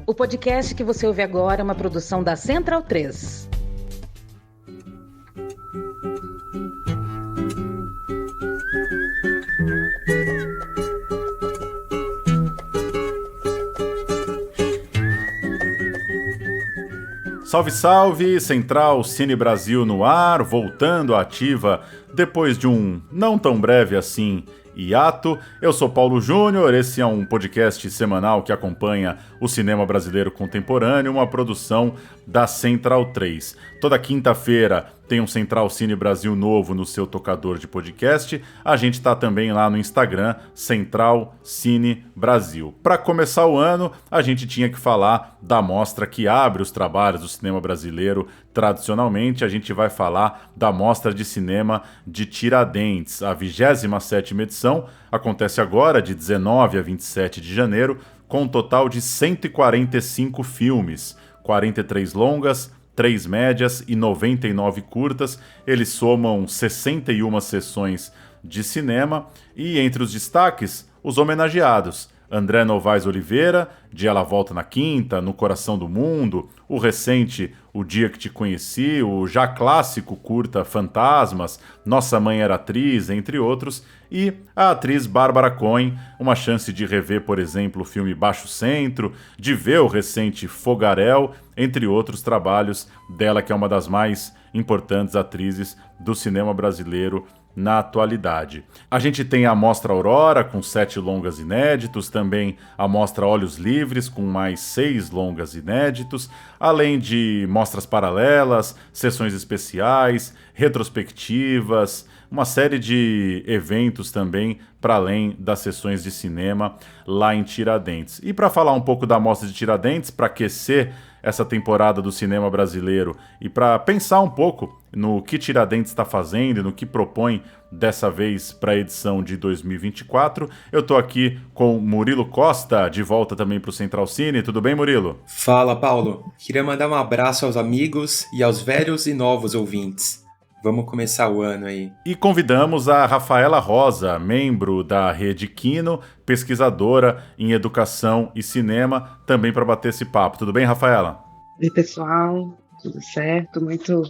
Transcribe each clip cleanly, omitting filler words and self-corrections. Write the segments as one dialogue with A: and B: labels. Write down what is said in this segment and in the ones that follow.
A: O podcast que você ouve agora é uma produção da Central 3.
B: Salve, salve! Central Cine Brasil no ar, voltando à ativa depois de um não tão breve assim hiato. Eu sou Paulo Júnior, esse é um podcast semanal que acompanha o cinema brasileiro contemporâneo, uma produção da Central 3. Toda quinta-feira tem um Central Cine Brasil novo no seu tocador de podcast. A gente está também lá no Instagram, Central Cine Brasil. Para começar o ano, a gente tinha que falar da mostra que abre os trabalhos do cinema brasileiro. Tradicionalmente, a gente vai falar da Mostra de Cinema de Tiradentes. A 27ª edição acontece agora, de 19 a 27 de janeiro, com um total de 145 filmes, 43 longas, 3 médias e 99 curtas. Eles somam 61 sessões de cinema e, entre os destaques, os homenageados: André Novaes Oliveira, de Ela Volta na Quinta, No Coração do Mundo, o recente O Dia que Te Conheci, o já clássico curta Fantasmas, Nossa Mãe Era Atriz, entre outros, e a atriz Bárbara Cohen, uma chance de rever, por exemplo, o filme Baixo Centro, de ver o recente Fogaréu, entre outros trabalhos dela, que é uma das mais importantes atrizes do cinema brasileiro na atualidade. A gente tem a Mostra Aurora, com 7 longas inéditos, também a Mostra Olhos Livres, com mais 6 longas inéditos, além de mostras paralelas, sessões especiais, retrospectivas, uma série de eventos também para além das sessões de cinema lá em Tiradentes. E para falar um pouco da Mostra de Tiradentes, para aquecer essa temporada do cinema brasileiro e para pensar um pouco no que Tiradentes está fazendo e no que propõe dessa vez para a edição de 2024, eu estou aqui com Murilo Costa, de volta também para o Central Cine. Tudo bem, Murilo?
C: Fala, Paulo. Queria mandar um abraço aos amigos e aos velhos e novos ouvintes. Vamos começar o ano aí.
B: E convidamos a Rafaela Rosa, membro da Rede Quino, pesquisadora em educação e cinema, também para bater esse papo. Tudo bem, Rafaela?
D: Oi, pessoal. Tudo certo? Muito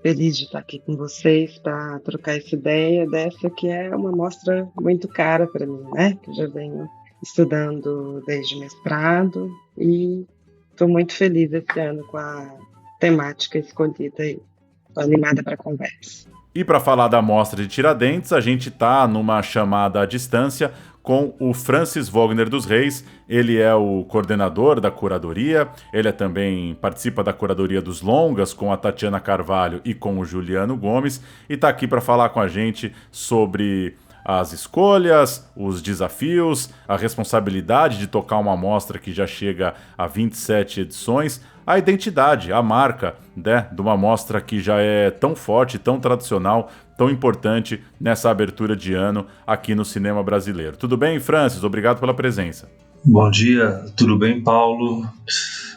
D: feliz de estar aqui com vocês para trocar essa ideia dessa que é uma mostra muito cara para mim, né? Que eu já venho estudando desde mestrado e estou muito feliz esse ano com a temática escolhida aí. Estou animada para a conversa.
B: E para falar da Mostra de Tiradentes, a gente está numa chamada à distância com o Francis Wagner dos Reis. Ele é o coordenador da curadoria, ele também participa da curadoria dos longas com a Tatiana Carvalho e com o Juliano Gomes, e está aqui para falar com a gente sobre as escolhas, os desafios, a responsabilidade de tocar uma mostra que já chega a 27 edições, a identidade, a marca, né, de uma mostra que já é tão forte, tão tradicional, tão importante nessa abertura de ano aqui no cinema brasileiro. Tudo bem, Francis? Obrigado pela presença.
E: Bom dia, tudo bem, Paulo?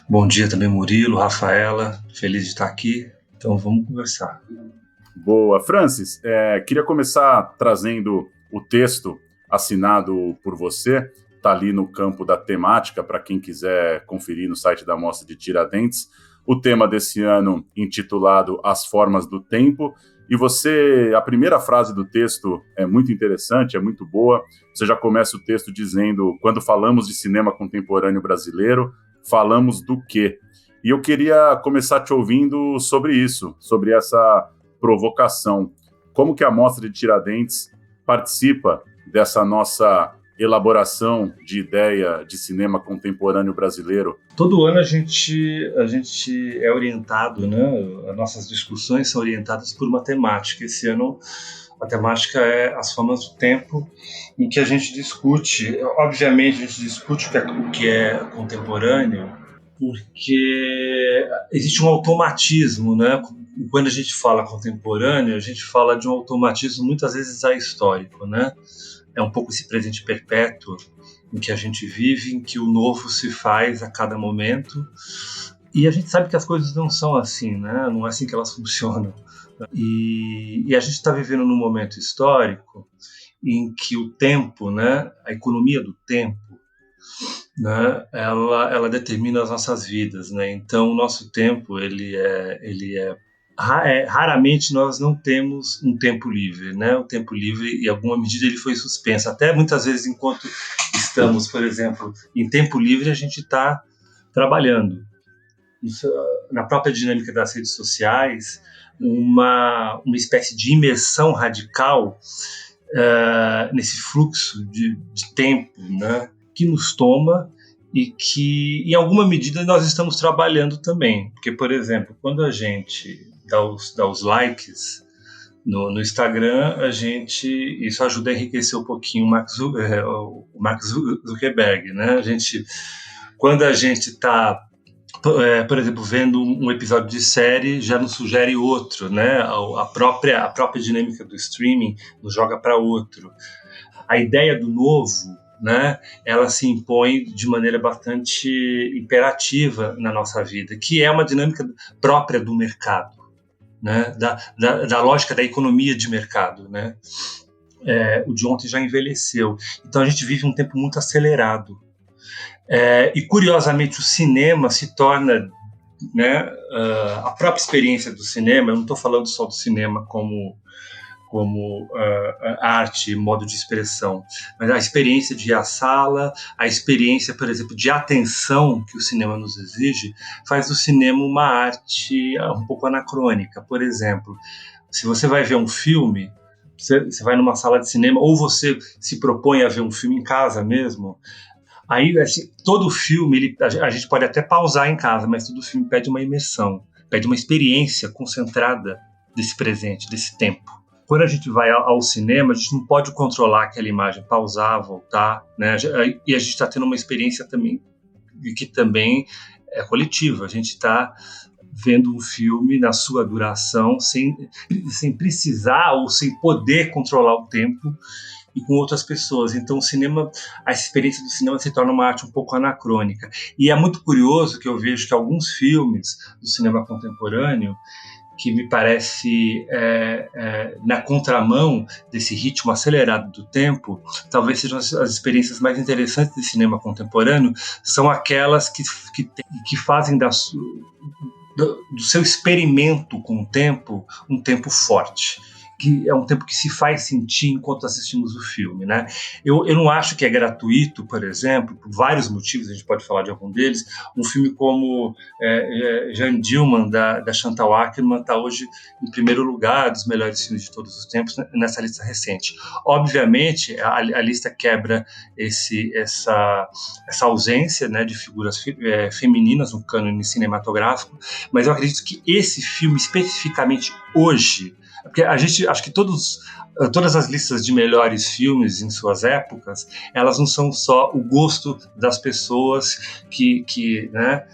E: Bom dia também, Murilo, Rafaela, feliz de estar aqui. Então vamos conversar.
B: Boa. Francis, queria começar trazendo o texto assinado por você. Está ali no campo da temática, para quem quiser conferir no site da Mostra de Tiradentes. O tema desse ano intitulado As Formas do Tempo. E você, a primeira frase do texto é muito interessante, é muito boa. Você já começa o texto dizendo: quando falamos de cinema contemporâneo brasileiro, falamos do quê? E eu queria começar te ouvindo sobre isso, sobre essa provocação. Como que a Mostra de Tiradentes participa dessa nossa elaboração de ideia de cinema contemporâneo brasileiro?
E: Todo ano a gente é orientado, né? As nossas discussões são orientadas por uma temática. Esse ano a temática é As Formas do Tempo, em que a gente discute, obviamente a gente discute o que é contemporâneo, porque existe um automatismo, né? Quando a gente fala contemporâneo, a gente fala de um automatismo muitas vezes ahistórico, né? É um pouco esse presente perpétuo em que a gente vive, em que o novo se faz a cada momento. E a gente sabe que as coisas não são assim, né? Não é assim que elas funcionam. E a gente está vivendo num momento histórico em que o tempo, né? A economia do tempo, né, ela determina as nossas vidas, né? Então o nosso tempo raramente nós não temos um tempo livre, né? O tempo livre, em alguma medida, ele foi suspenso. Até muitas vezes, enquanto estamos, por exemplo, em tempo livre, a gente está trabalhando. Na própria dinâmica das redes sociais, uma espécie de imersão radical nesse fluxo de tempo, né, que nos toma e que, em alguma medida, nós estamos trabalhando também. Porque, por exemplo, quando a gente dá os likes no Instagram, isso ajuda a enriquecer um pouquinho o Mark Zuckerberg, né? Quando a gente está, por exemplo, vendo um episódio de série, já nos sugere outro, né? A própria dinâmica do streaming nos joga para outro. A ideia do novo, né, ela se impõe de maneira bastante imperativa na nossa vida, que é uma dinâmica própria do mercado, né, da lógica da economia de mercado, né? O de ontem já envelheceu. Então a gente vive um tempo muito acelerado. E curiosamente o cinema se torna, né, a própria experiência do cinema. Eu não estou falando só do cinema como arte, modo de expressão, mas a experiência de ir à sala, a experiência, por exemplo, de atenção que o cinema nos exige, faz do cinema uma arte um pouco anacrônica. Por exemplo, se você vai ver um filme, você vai numa sala de cinema, ou você se propõe a ver um filme em casa mesmo, aí assim, todo filme, a gente pode até pausar em casa, mas todo filme pede uma imersão, pede uma experiência concentrada desse presente, desse tempo. Quando a gente vai ao cinema, a gente não pode controlar aquela imagem, pausar, voltar, né? E a gente está tendo uma experiência também, que também é coletiva. A gente está vendo um filme na sua duração sem precisar ou sem poder controlar o tempo e com outras pessoas. Então a experiência do cinema se torna uma arte um pouco anacrônica. E é muito curioso que eu vejo que alguns filmes do cinema contemporâneo, que me parece na contramão desse ritmo acelerado do tempo, talvez sejam as experiências mais interessantes do cinema contemporâneo, são aquelas que fazem do seu experimento com o tempo um tempo forte, que é um tempo que se faz sentir enquanto assistimos o filme, né? Eu não acho que é gratuito, por exemplo, por vários motivos, a gente pode falar de algum deles, um filme como Jeanne Dielman, da Chantal Akerman, está hoje em primeiro lugar dos melhores filmes de todos os tempos nessa lista recente. Obviamente, a lista quebra essa ausência, né, de figuras femininas no cânone cinematográfico, mas eu acredito que esse filme, especificamente hoje, porque acho que todas as listas de melhores filmes em suas épocas, elas não são só o gosto das pessoas né,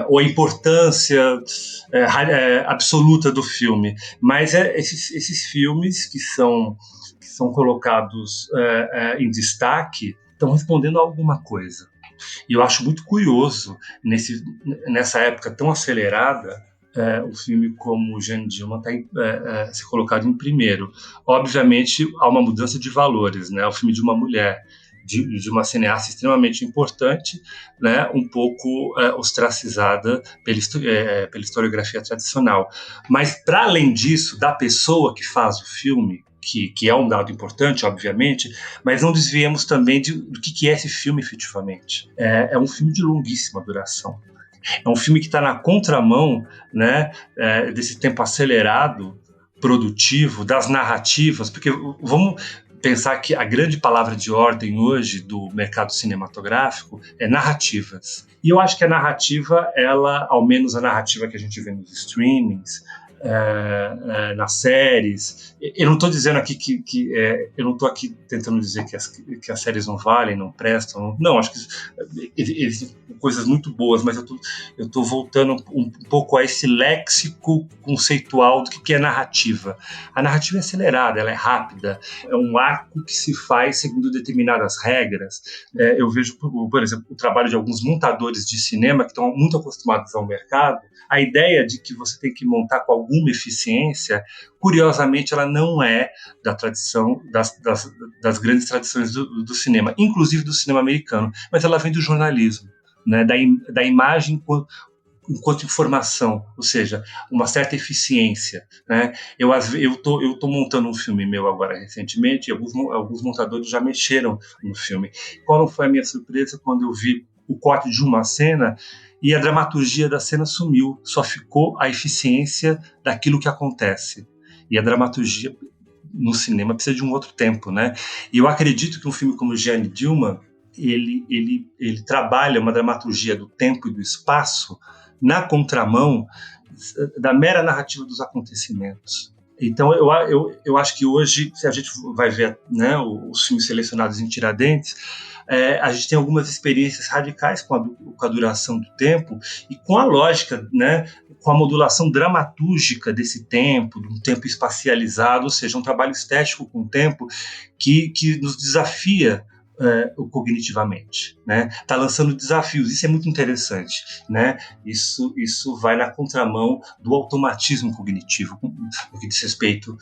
E: ou a importância absoluta do filme, mas esses filmes que são colocados em destaque estão respondendo a alguma coisa. E eu acho muito curioso, nessa época tão acelerada, o filme como Jeanne Dielman está ser colocado em primeiro. Obviamente, há uma mudança de valores, né? O filme de uma mulher, de uma cineasta extremamente importante, né? Um pouco ostracizada pela historiografia tradicional. Mas, para além disso, da pessoa que faz o filme, que é um dado importante, obviamente, mas não desviemos também do que é esse filme efetivamente. É um filme de longuíssima duração. É um filme que está na contramão, né, desse tempo acelerado, produtivo, das narrativas, porque vamos pensar que a grande palavra de ordem hoje do mercado cinematográfico é narrativas. E eu acho que a narrativa, ao menos a narrativa que a gente vê nos streamings, nas séries. Eu não estou dizendo aqui eu não estou aqui tentando dizer que as séries não valem, não prestam. Não, acho que existem coisas muito boas, mas eu estou voltando um pouco a esse léxico conceitual do que é narrativa. A narrativa é acelerada, ela é rápida, é um arco que se faz segundo determinadas regras. Eu vejo, por exemplo, o trabalho de alguns montadores de cinema que estão muito acostumados ao mercado, a ideia de que você tem que montar com alguma eficiência, curiosamente ela não é da tradição, das grandes tradições do cinema, inclusive do cinema americano, mas ela vem do jornalismo, né, da imagem enquanto informação, ou seja, uma certa eficiência, né? Eu tô montando um filme meu agora recentemente, e alguns montadores já mexeram no filme. Qual não foi a minha surpresa quando eu vi o corte de uma cena e a dramaturgia da cena sumiu, só ficou a eficiência daquilo que acontece. E a dramaturgia no cinema precisa de um outro tempo, né? E eu acredito que um filme como Jeanne Dielman, ele trabalha uma dramaturgia do tempo e do espaço na contramão da mera narrativa dos acontecimentos. Então, eu acho que hoje, se a gente vai ver, né, os filmes selecionados em Tiradentes, a gente tem algumas experiências radicais com a duração do tempo e com a lógica, né, com a modulação dramatúrgica desse tempo, de um tempo espacializado, ou seja, um trabalho estético com o tempo que nos desafia cognitivamente, né? Tá lançando desafios, isso é muito interessante, né? Isso vai na contramão do automatismo cognitivo no que diz respeito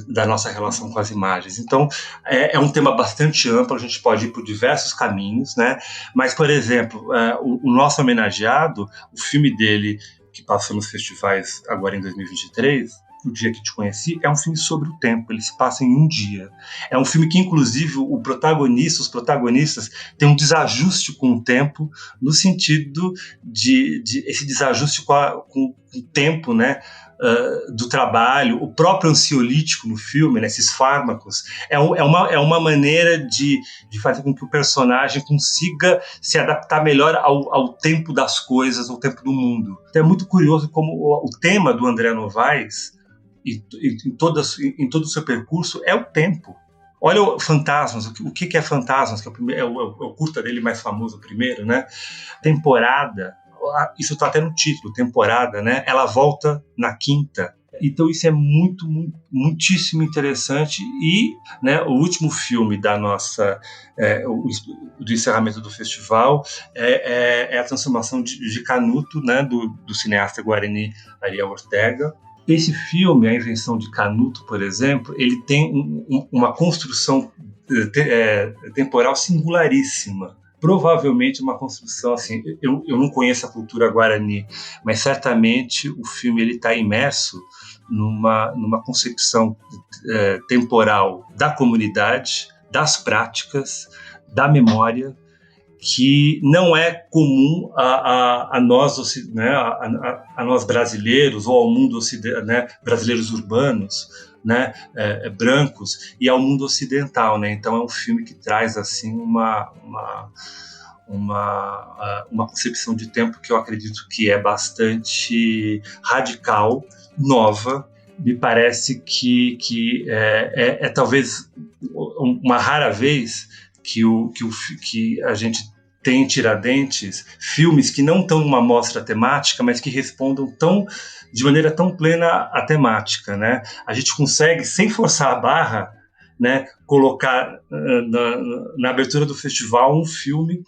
E: da nossa relação com as imagens. Então, é um tema bastante amplo, a gente pode ir por diversos caminhos, né? Mas, por exemplo, o nosso homenageado, o filme dele, que passou nos festivais agora em 2023, O Dia que Te Conheci, é um filme sobre o tempo, ele se passa em um dia. É um filme que, inclusive, os protagonistas têm um desajuste com o tempo, no sentido de esse desajuste com o tempo, né, do trabalho, o próprio ansiolítico no filme, né, esses fármacos, é uma maneira de fazer com que o personagem consiga se adaptar melhor ao tempo das coisas, ao tempo do mundo. Então é muito curioso como o tema do André Novaes, em todo o seu percurso, é o tempo. Olha o Fantasmas, o que é Fantasmas, que é o curta dele mais famoso, o primeiro, né? Temporada, isso está até no título, temporada, né? Ela volta na quinta. Então isso é muitíssimo interessante. E, né, o último filme do encerramento do festival é a transformação de Canuto, né, do cineasta guarani Ariel Ortega. Esse filme, A Invenção de Canuto, por exemplo, ele tem uma construção temporal singularíssima. Provavelmente uma construção assim, eu não conheço a cultura guarani, mas certamente o filme está imerso numa concepção temporal da comunidade, das práticas, da memória, que não é comum a nós, né, a nós brasileiros ou ao mundo ocidental, né, brasileiros urbanos, né, brancos, e ao mundo ocidental, né? Então é um filme que traz assim uma concepção de tempo que eu acredito que é bastante radical, nova. Me parece que é talvez uma rara vez que a gente tem em Tiradentes filmes que não estão numa mostra temática, mas que respondam de maneira tão plena à temática, né? A gente consegue, sem forçar a barra, né, colocar na abertura do festival um filme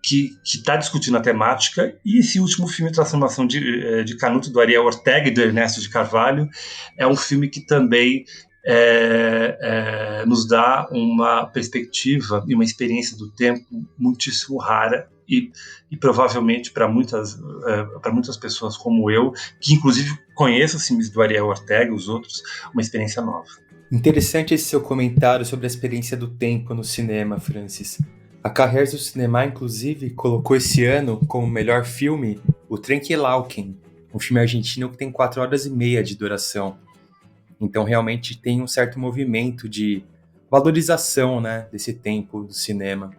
E: que está discutindo a temática, e esse último filme, Transformação de Canuto, do Ariel Ortega e do Ernesto de Carvalho, é um filme que também nos dá uma perspectiva e uma experiência do tempo muitíssimo rara e provavelmente para muitas pessoas como eu, que inclusive conheço os filmes do Ariel Ortega e os outros, uma experiência nova.
C: Interessante esse seu comentário sobre a experiência do tempo no cinema, Francis. A Carreiras do Cinema, inclusive, colocou esse ano como melhor filme o Trem que Lauquen, um filme argentino que tem 4 horas e meia de duração. Então, realmente tem um certo movimento de valorização, né, desse tempo do cinema.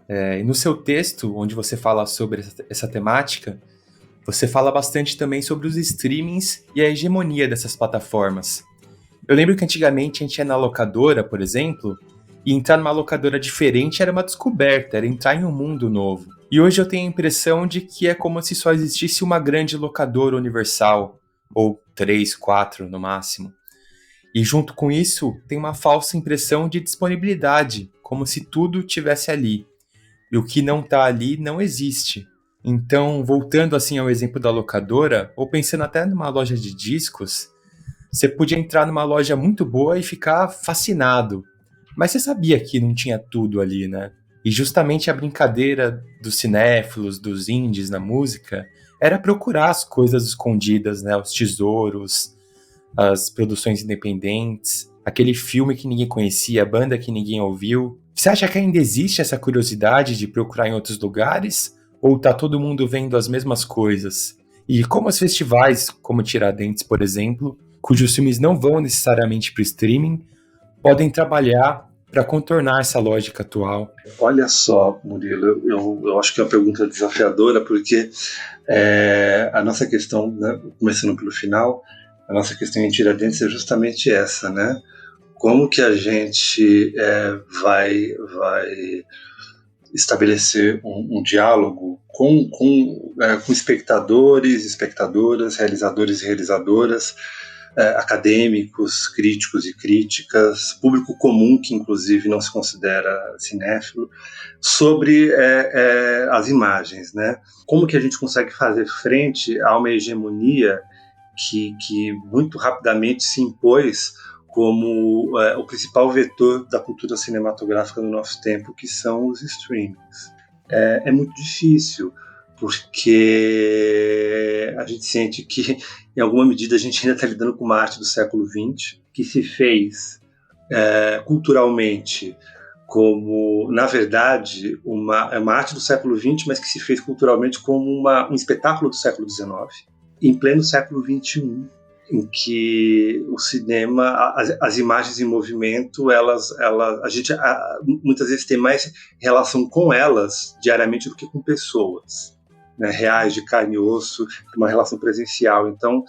C: E no seu texto, onde você fala sobre essa temática, você fala bastante também sobre os streamings e a hegemonia dessas plataformas. Eu lembro que antigamente a gente ia na locadora, por exemplo, e entrar numa locadora diferente era uma descoberta, era entrar em um mundo novo. E hoje eu tenho a impressão de que é como se só existisse uma grande locadora universal, ou 3, 4 no máximo. E junto com isso, tem uma falsa impressão de disponibilidade, como se tudo tivesse ali. E o que não está ali não existe. Então, voltando assim ao exemplo da locadora, ou pensando até numa loja de discos, Você podia entrar numa loja muito boa e ficar fascinado, mas você sabia que não tinha tudo ali, né? E justamente a brincadeira dos cinéfilos, dos indies na música, era procurar as coisas escondidas, né? Os tesouros, as produções independentes, aquele filme que ninguém conhecia, a banda que ninguém ouviu. Você acha que ainda existe essa curiosidade de procurar em outros lugares? Ou tá todo mundo vendo as mesmas coisas? E como os festivais, como Tiradentes, por exemplo, cujos filmes não vão necessariamente para o streaming, podem trabalhar para contornar essa lógica atual?
E: Olha só, Murilo, eu acho que é uma pergunta desafiadora, porque a nossa questão, né, começando pelo final, a nossa questão em Tiradentes é justamente essa, né? Como que a gente vai estabelecer um diálogo com espectadores, espectadoras, realizadores e realizadoras, acadêmicos, críticos e críticas, público comum que inclusive não se considera cinéfilo, sobre as imagens, né? Como que a gente consegue fazer frente a uma hegemonia que muito rapidamente se impôs como o principal vetor da cultura cinematográfica no nosso tempo, que são os streamings. É muito difícil, porque a gente sente que, em alguma medida, a gente ainda está lidando com uma arte do século XX, que se fez culturalmente como, na verdade, uma arte do século XX, mas que se fez culturalmente como um espetáculo do século XIX, em pleno século XXI, em que o cinema, as imagens em movimento, a gente muitas vezes tem mais relação com elas diariamente do que com pessoas, né, reais, de carne e osso, uma relação presencial. Então,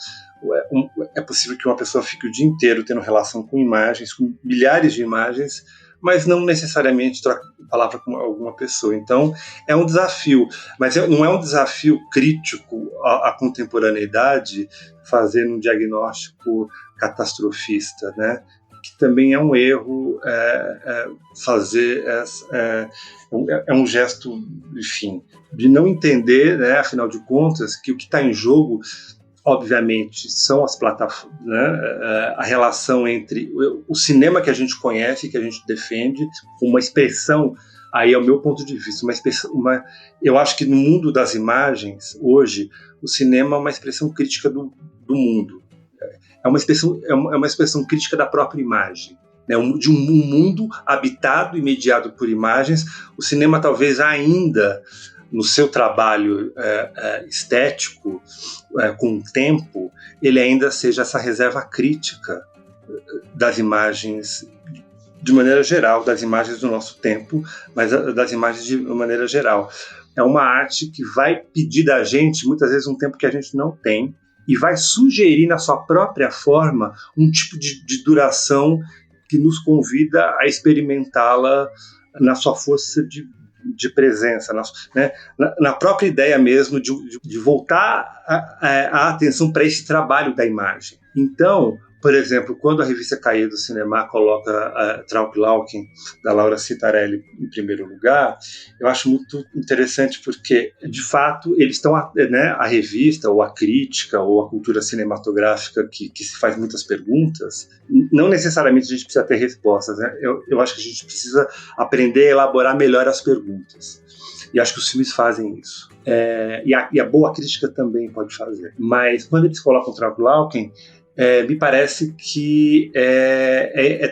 E: é possível que uma pessoa fique o dia inteiro tendo relação com imagens, com milhares de imagens, mas não necessariamente troca palavra com alguma pessoa. Então, é um desafio, mas não é um desafio crítico à contemporaneidade, fazendo um diagnóstico catastrofista, né? Que também é um erro fazer... É um gesto, enfim, de não entender, né, afinal de contas, que o que está em jogo, obviamente, são as plataformas, né, a relação entre o cinema que a gente conhece, que a gente defende, uma expressão, aí é o meu ponto de vista, eu acho que no mundo das imagens, hoje, o cinema é uma expressão crítica do mundo. É uma expressão crítica da própria imagem, né, de um mundo habitado e mediado por imagens. O cinema talvez ainda, no seu trabalho estético, com o tempo, ele ainda seja essa reserva crítica das imagens de maneira geral, das imagens do nosso tempo, mas das imagens de maneira geral. É uma arte que vai pedir da gente, muitas vezes, um tempo que a gente não tem, e vai sugerir na sua própria forma um tipo de duração que nos convida a experimentá-la na sua força de presença, né? Na própria ideia mesmo de voltar a atenção para esse trabalho da imagem. Então, por exemplo, quando a revista Cahiers do Cinema coloca Trauc Lauken, da Laura Citarelli, em primeiro lugar, eu acho muito interessante porque, de fato, eles estão, né, a revista, ou a crítica, ou a cultura cinematográfica que se faz muitas perguntas, não necessariamente a gente precisa ter respostas, né? Eu acho que a gente precisa aprender a elaborar melhor as perguntas. E acho que os filmes fazem isso. E a boa crítica também pode fazer. Mas quando eles colocam Trauc Lauken, me parece que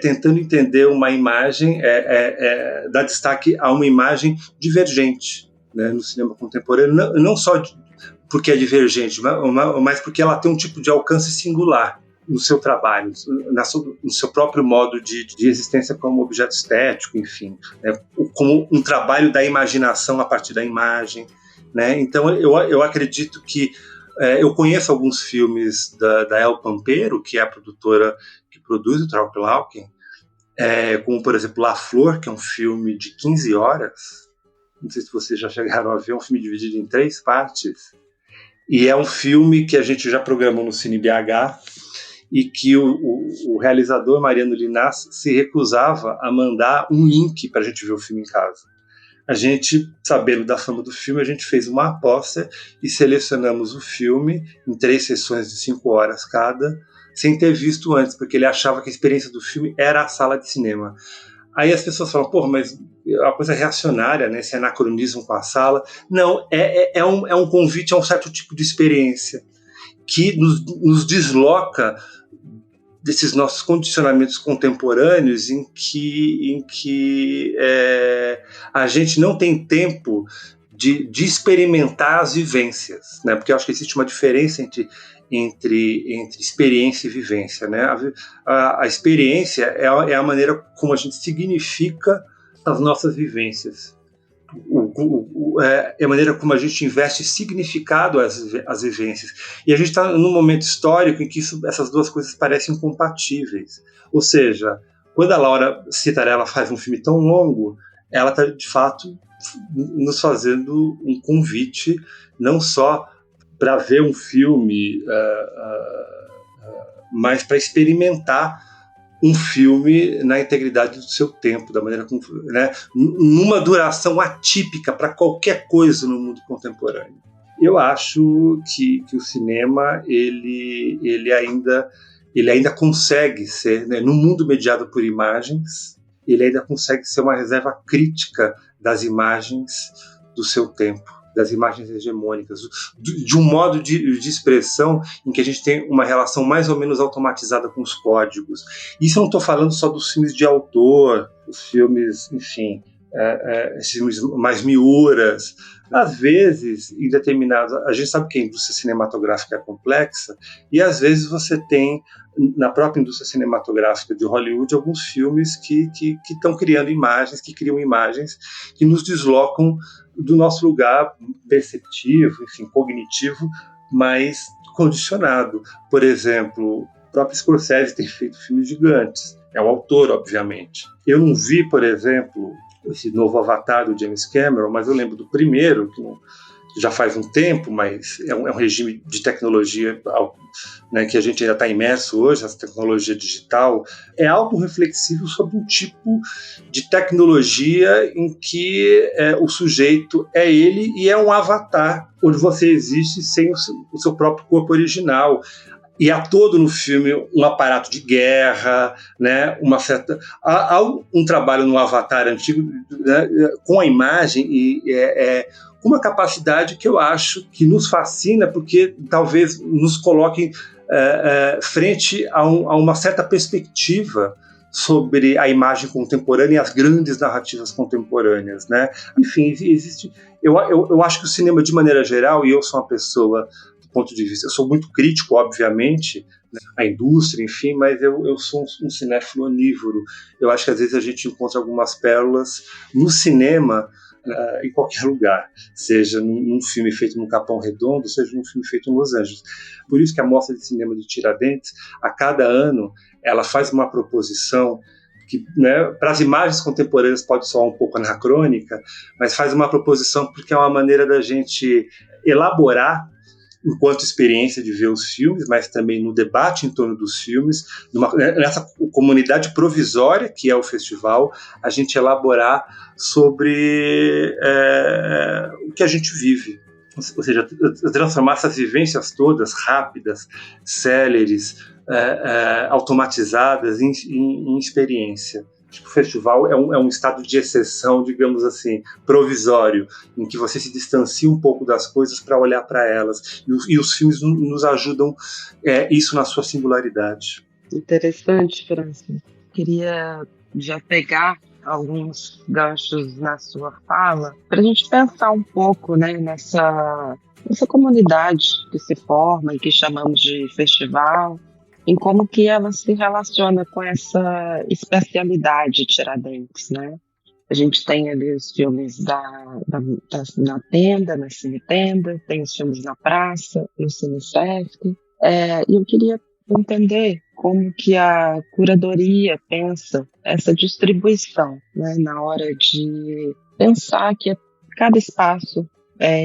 E: tentando entender uma imagem, dar destaque a uma imagem divergente, né, no cinema contemporâneo, não só porque é divergente, mas porque ela tem um tipo de alcance singular no seu trabalho, no seu próprio modo de existência como objeto estético, enfim, né, como um trabalho da imaginação a partir da imagem, né? Então eu acredito que eu conheço alguns filmes da El Pampero, que é a produtora que produz o Trauc Lauken, como, por exemplo, La Flor, que é um filme de 15 horas. Não sei se vocês já chegaram a ver, é um filme dividido em 3 partes. E é um filme que a gente já programou no Cine BH e que o realizador, Mariano Linás, se recusava a mandar um link para a gente ver o filme em casa. A gente, sabendo da fama do filme, a gente fez uma aposta e selecionamos o filme em 3 sessões de 5 horas cada, sem ter visto antes, porque ele achava que a experiência do filme era a sala de cinema. Aí as pessoas falam, porra, mas é uma coisa reacionária, né? Esse anacronismo com a sala. Não, é um convite a um certo tipo de experiência que nos desloca desses nossos condicionamentos contemporâneos em que a gente não tem tempo de experimentar as vivências, né? Porque eu acho que existe uma diferença entre experiência e vivência, né? A experiência é a maneira como a gente significa as nossas vivências. É a maneira como a gente investe significado às vivências. E a gente está num momento histórico em que essas duas coisas parecem incompatíveis. Ou seja, quando a Laura Citarella faz um filme tão longo, ela está, de fato, nos fazendo um convite, não só para ver um filme, mas para experimentar um filme na integridade do seu tempo, da maneira como, né, numa duração atípica para qualquer coisa no mundo contemporâneo. Eu acho que o cinema ele ainda consegue ser, né, no mundo mediado por imagens, ele ainda consegue ser uma reserva crítica das imagens do seu tempo, das imagens hegemônicas, de um modo de expressão em que a gente tem uma relação mais ou menos automatizada com os códigos. Isso eu não estou falando só dos filmes de autor, os filmes, enfim, filmes mais miúras. Às vezes, em determinados... A gente sabe que a indústria cinematográfica é complexa, e às vezes você tem, na própria indústria cinematográfica de Hollywood, alguns filmes que estão criando imagens, que criam imagens que nos deslocam do nosso lugar perceptivo, enfim, cognitivo, mais condicionado. Por exemplo, o próprio Scorsese tem feito filmes gigantes. É o autor, obviamente. Eu não vi, por exemplo, esse novo Avatar do James Cameron, mas eu lembro do primeiro, que já faz um tempo, mas é um regime de tecnologia, né, que a gente ainda está imerso hoje, essa tecnologia digital, é autorreflexivo sobre um tipo de tecnologia em que o sujeito é ele e é um avatar, onde você existe sem o seu próprio corpo original. E há todo no filme um aparato de guerra, né, há um trabalho no Avatar antigo, né, com a imagem e com uma capacidade que eu acho que nos fascina, porque talvez nos coloque frente a uma certa perspectiva sobre a imagem contemporânea e as grandes narrativas contemporâneas, né? Enfim, existe. Eu acho que o cinema, de maneira geral, e eu sou uma pessoa, do ponto de vista, eu sou muito crítico, obviamente, né, a indústria, enfim, mas eu sou um cinéfilo onívoro. Eu acho que às vezes a gente encontra algumas pérolas no cinema, em qualquer lugar, seja num filme feito no Capão Redondo, seja num filme feito em Los Angeles. Por isso que a Mostra de Cinema de Tiradentes, a cada ano, ela faz uma proposição que, né, para as imagens contemporâneas pode soar um pouco anacrônica, mas faz uma proposição porque é uma maneira da gente elaborar, enquanto experiência de ver os filmes, mas também no debate em torno dos filmes, nessa comunidade provisória que é o festival, a gente elaborar sobre o que a gente vive. Ou seja, transformar essas vivências todas rápidas, céleres, automatizadas em experiência. O festival é um estado de exceção, digamos assim, provisório, em que você se distancia um pouco das coisas para olhar para elas. E os filmes nos ajudam isso na sua singularidade.
D: Interessante, Francis. Queria já pegar alguns ganchos na sua fala para a gente pensar um pouco, né, nessa comunidade que se forma e que chamamos de festival, em como que ela se relaciona com essa especialidade Tiradentes, né? A gente tem ali os filmes na tenda, na Cine Tenda, tem os filmes na praça, no Cine Sesc, e eu queria entender como que a curadoria pensa essa distribuição, né, na hora de pensar que cada espaço,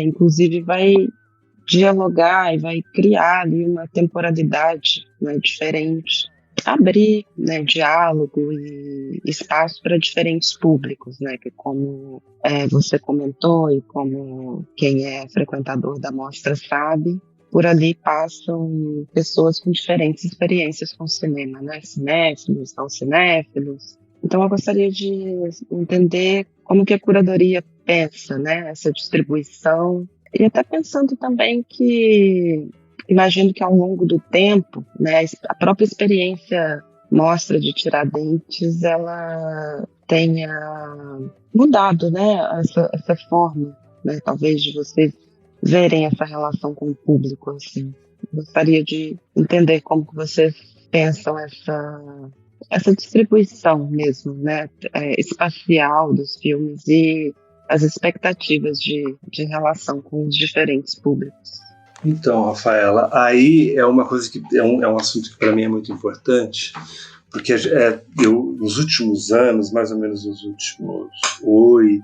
D: inclusive, vai dialogar e vai criar ali uma temporalidade, né, diferente, abrir, né, diálogo e espaço para diferentes públicos, né, que como você comentou e como quem é frequentador da mostra sabe, por ali passam pessoas com diferentes experiências com o cinema, né? Cinéfilos, não cinéfilos. Então eu gostaria de entender como que a curadoria pensa, né? Essa distribuição. E até pensando também que, imagino que ao longo do tempo, né, a própria experiência mostra de Tiradentes, ela tenha mudado, né, essa forma, né, talvez de vocês verem essa relação com o público, assim. Gostaria de entender como que vocês pensam essa distribuição mesmo, né, espacial dos filmes e as expectativas de relação com os diferentes públicos.
E: Então, Rafaela, aí é uma coisa que é um assunto que para mim é muito importante, porque eu, nos últimos anos, mais ou menos nos últimos 8,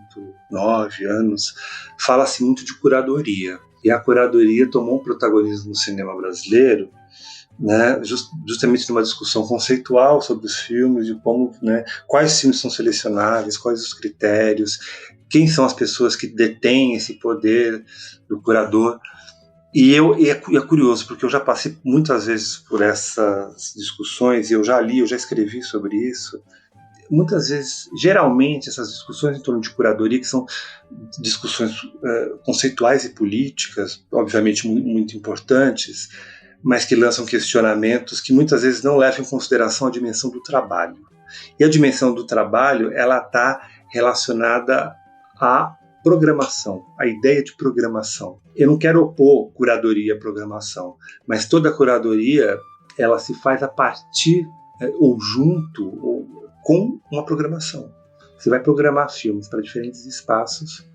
E: 9 anos, fala-se muito de curadoria. E a curadoria tomou um protagonismo no cinema brasileiro, né, justamente numa discussão conceitual sobre os filmes, de como, né, quais filmes são selecionáveis, quais os critérios, quem são as pessoas que detêm esse poder do curador. E é curioso, porque eu já passei muitas vezes por essas discussões, e eu já escrevi sobre isso. Muitas vezes, geralmente, essas discussões em torno de curadoria, que são discussões conceituais e políticas, obviamente muito importantes, mas que lançam questionamentos que muitas vezes não levam em consideração a dimensão do trabalho. E a dimensão do trabalho, ela está relacionada à programação, a ideia de programação. Eu não quero opor curadoria à programação, mas toda curadoria ela se faz a partir ou junto ou com uma programação. Você vai programar filmes para diferentes espaços,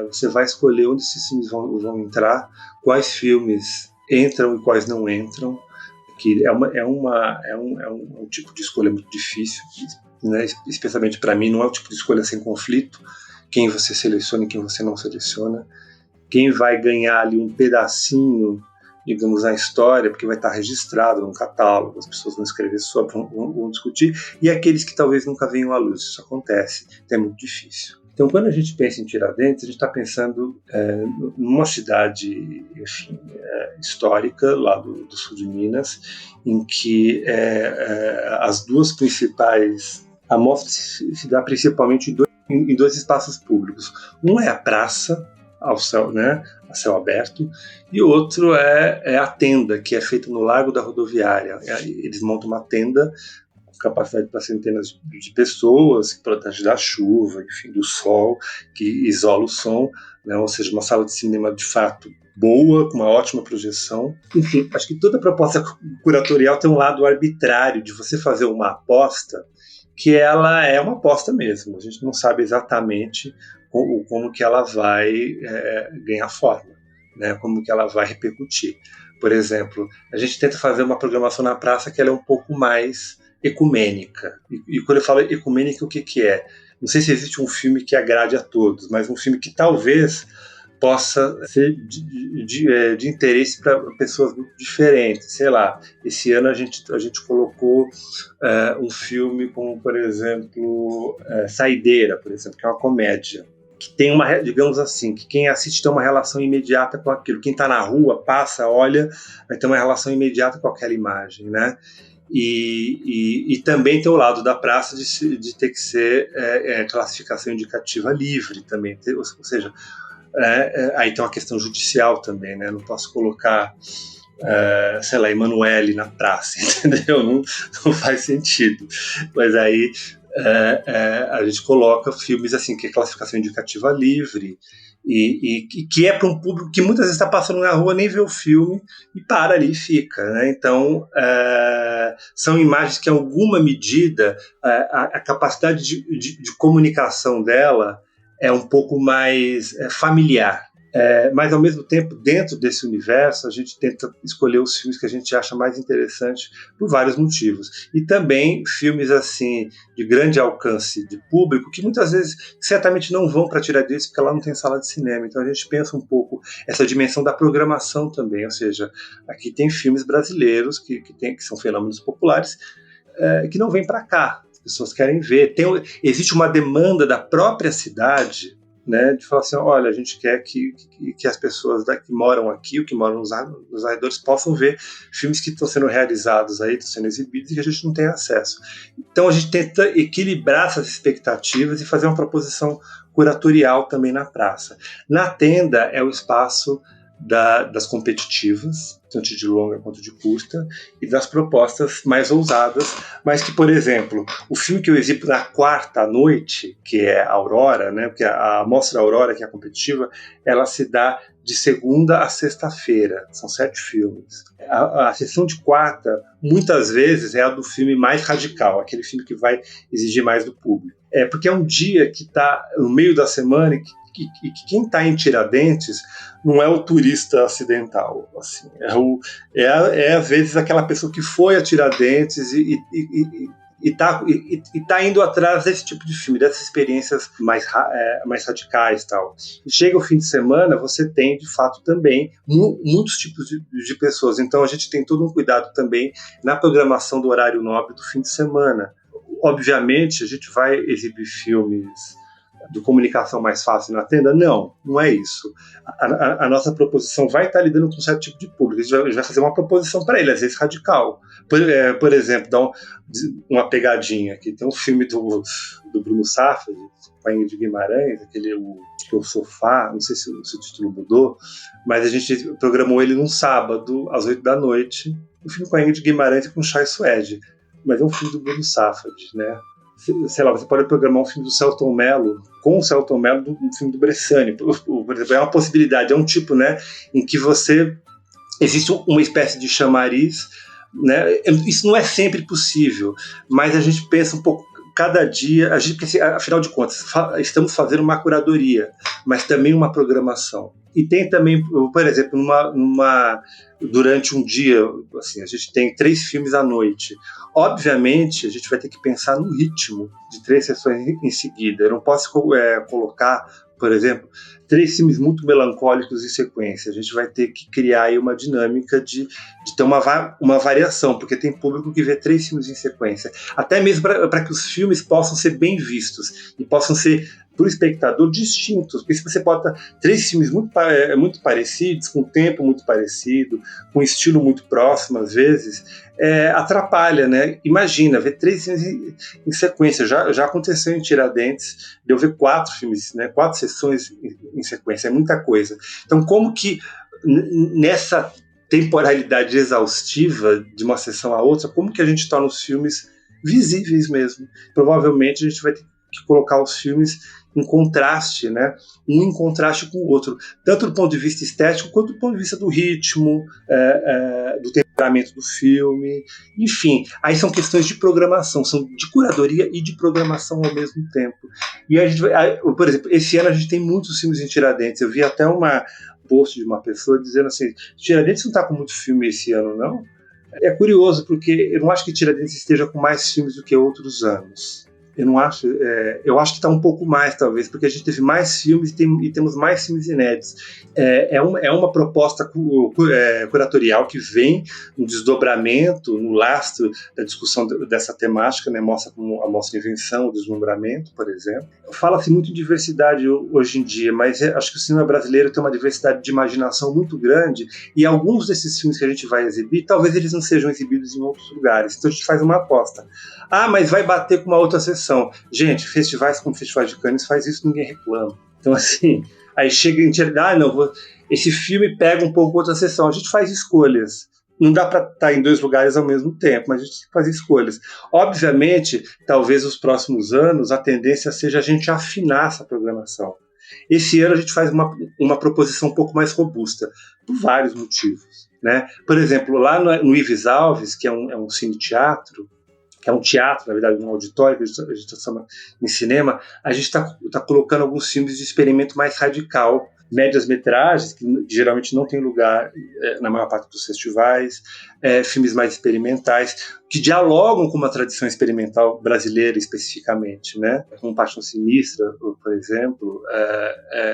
E: você vai escolher onde esses filmes vão entrar, quais filmes entram e quais não entram, que é um tipo de escolha muito difícil, né? Especialmente para mim, não é o tipo de escolha sem conflito, quem você seleciona e quem você não seleciona, quem vai ganhar ali um pedacinho, digamos, na história, porque vai estar registrado num catálogo, as pessoas vão escrever sobre, vão discutir, e aqueles que talvez nunca venham à luz. Isso acontece, é muito difícil. Então, quando a gente pensa em Tiradentes, a gente está pensando numa cidade, enfim, histórica, lá do sul de Minas, em que as duas principais... A mostra se dá principalmente em dois espaços públicos. Um é a praça, ao céu, né, a céu aberto, e o outro é a tenda, que é feita no Largo da Rodoviária. Eles montam uma tenda com capacidade para centenas de pessoas, que protege da chuva, enfim, do sol, que isola o som, né, ou seja, uma sala de cinema de fato boa, com uma ótima projeção. Enfim, acho que toda proposta curatorial tem um lado arbitrário de você fazer uma aposta que ela é uma aposta mesmo. A gente não sabe exatamente como que ela vai ganhar forma, né? Como que ela vai repercutir. Por exemplo, a gente tenta fazer uma programação na praça que ela é um pouco mais ecumênica. E quando eu falo ecumênica, o que é? Não sei se existe um filme que agrade a todos, mas um filme que talvez possa ser de interesse para pessoas muito diferentes. Sei lá, esse ano a gente colocou um filme como, por exemplo, Saideira, por exemplo, que é uma comédia, que tem digamos assim, que quem assiste tem uma relação imediata com aquilo. Quem está na rua, passa, olha, vai ter uma relação imediata com aquela imagem, né? E também tem o lado da praça de ter que ser classificação indicativa livre também, ou seja, aí tem uma questão judicial também, né? Não posso colocar, sei lá, Emanuele na praça, entendeu? Não faz sentido. Mas aí a gente coloca filmes assim, que é classificação indicativa livre, e que é para um público que muitas vezes está passando na rua, nem vê o filme e para ali e fica, né? Então são imagens que, em alguma medida, a capacidade de comunicação dela é um pouco mais familiar. Mas, ao mesmo tempo, dentro desse universo, a gente tenta escolher os filmes que a gente acha mais interessantes por vários motivos. E também filmes assim de grande alcance de público, que muitas vezes certamente não vão para Tiradentes, porque lá não tem sala de cinema. Então a gente pensa um pouco essa dimensão da programação também. Ou seja, aqui tem filmes brasileiros que são fenômenos populares, que não vêm para cá. As pessoas querem ver. Existe uma demanda da própria cidade, né, de falar assim, olha, a gente quer que as pessoas que moram aqui, ou que moram nos arredores, possam ver filmes que estão sendo realizados aí, estão sendo exibidos e que a gente não tem acesso. Então a gente tenta equilibrar essas expectativas e fazer uma proposição curatorial também na praça. Na tenda é o espaço das competitivas, tanto de longa quanto de curta, e das propostas mais ousadas, mas que, por exemplo, o filme que eu exibo na quarta à noite, que é a Aurora, né, porque a Mostra Aurora, que é a competitiva, ela se dá de segunda a sexta-feira, são 7 filmes. A sessão de quarta, muitas vezes, é a do filme mais radical, aquele filme que vai exigir mais do público. Porque é um dia que está no meio da semana e que quem está em Tiradentes não é o turista acidental, assim, às vezes aquela pessoa que foi a Tiradentes e tá indo atrás desse tipo de filme, dessas experiências mais radicais, tal. E chega o fim de semana, você tem de fato também muitos tipos de pessoas, então a gente tem todo um cuidado também na programação do horário nobre do fim de semana. Obviamente a gente vai exibir filmes de comunicação mais fácil na tenda? Não é isso. A nossa proposição vai estar lidando com um certo tipo de público. A gente vai fazer uma proposição para ele, às vezes radical. Por exemplo, dar uma pegadinha aqui. Tem um filme do Bruno Safdie, com a Ingrid Guimarães, o Sofá, não sei se o título mudou, mas a gente programou ele num sábado, às 8 da noite, um filme com a Ingrid Guimarães e com o Chay Suede. Mas é um filme do Bruno Safdie, né? Sei lá, você pode programar um filme do Selton Mello com o Selton Mello um filme do Bressani, por exemplo, é uma possibilidade, é um tipo, né, em que existe uma espécie de chamariz, né? Isso não é sempre possível, mas a gente pensa um pouco cada dia, porque afinal de contas estamos fazendo uma curadoria, mas também uma programação. E tem também, por exemplo, durante um dia, assim, a gente tem 3 filmes à noite. Obviamente, a gente vai ter que pensar no ritmo de 3 sessões em seguida. Eu não posso colocar, por exemplo, 3 filmes muito melancólicos em sequência. A gente vai ter que criar aí uma dinâmica de ter uma variação, porque tem público que vê 3 filmes em sequência. Até mesmo para que os filmes possam ser bem vistos e possam ser, para o espectador, distintos. Porque se você bota 3 filmes muito parecidos, com tempo muito parecido, com estilo muito próximo, às vezes, atrapalha, né? Imagina, ver 3 filmes em sequência. Já aconteceu em Tiradentes, de eu ver 4 filmes, né? 4 sessões em sequência, é muita coisa. Então, como que nessa temporalidade exaustiva de uma sessão a outra, como que a gente torna os filmes visíveis mesmo? Provavelmente a gente vai ter que colocar os filmes em contraste, né? Um em contraste com o outro, tanto do ponto de vista estético quanto do ponto de vista do ritmo, do temperamento do filme, enfim. Aí são questões de programação, são de curadoria e de programação ao mesmo tempo. E a gente por exemplo, esse ano a gente tem muitos filmes em Tiradentes. Eu vi até uma post de uma pessoa dizendo assim: Tiradentes não está com muito filme esse ano, não? É curioso, porque eu não acho que Tiradentes esteja com mais filmes do que outros anos. Eu não acho, eu acho que está um pouco mais, talvez, porque a gente teve mais filmes e temos mais filmes inéditos. É uma proposta curatorial que vem no desdobramento, no lastro da discussão dessa temática, né? Mostra como a Mostra Invenção, o Deslumbramento, por exemplo. Fala-se muito em diversidade hoje em dia, mas acho que o cinema brasileiro tem uma diversidade de imaginação muito grande, e alguns desses filmes que a gente vai exibir, talvez eles não sejam exibidos em outros lugares. Então a gente faz uma aposta. Mas vai bater com uma outra sessão. Gente, festivais como o Festival de Cannes faz isso, ninguém reclama. Então, assim, aí chega em esse filme pega um pouco outra sessão. A gente faz escolhas. Não dá para estar em 2 lugares ao mesmo tempo, mas a gente tem que fazer escolhas. Obviamente, talvez nos próximos anos, a tendência seja a gente afinar essa programação. Esse ano a gente faz uma proposição um pouco mais robusta, por vários motivos, né? Por exemplo, lá no Ives Alves, que é um cine-teatro, que é um teatro, na verdade, um auditório, que a gente chama em cinema, a gente está colocando alguns filmes de experimento mais radical, médias-metragens, que geralmente não tem lugar na maior parte dos festivais, filmes mais experimentais, que dialogam com uma tradição experimental brasileira especificamente, né? Como Paixão Sinistra, por exemplo,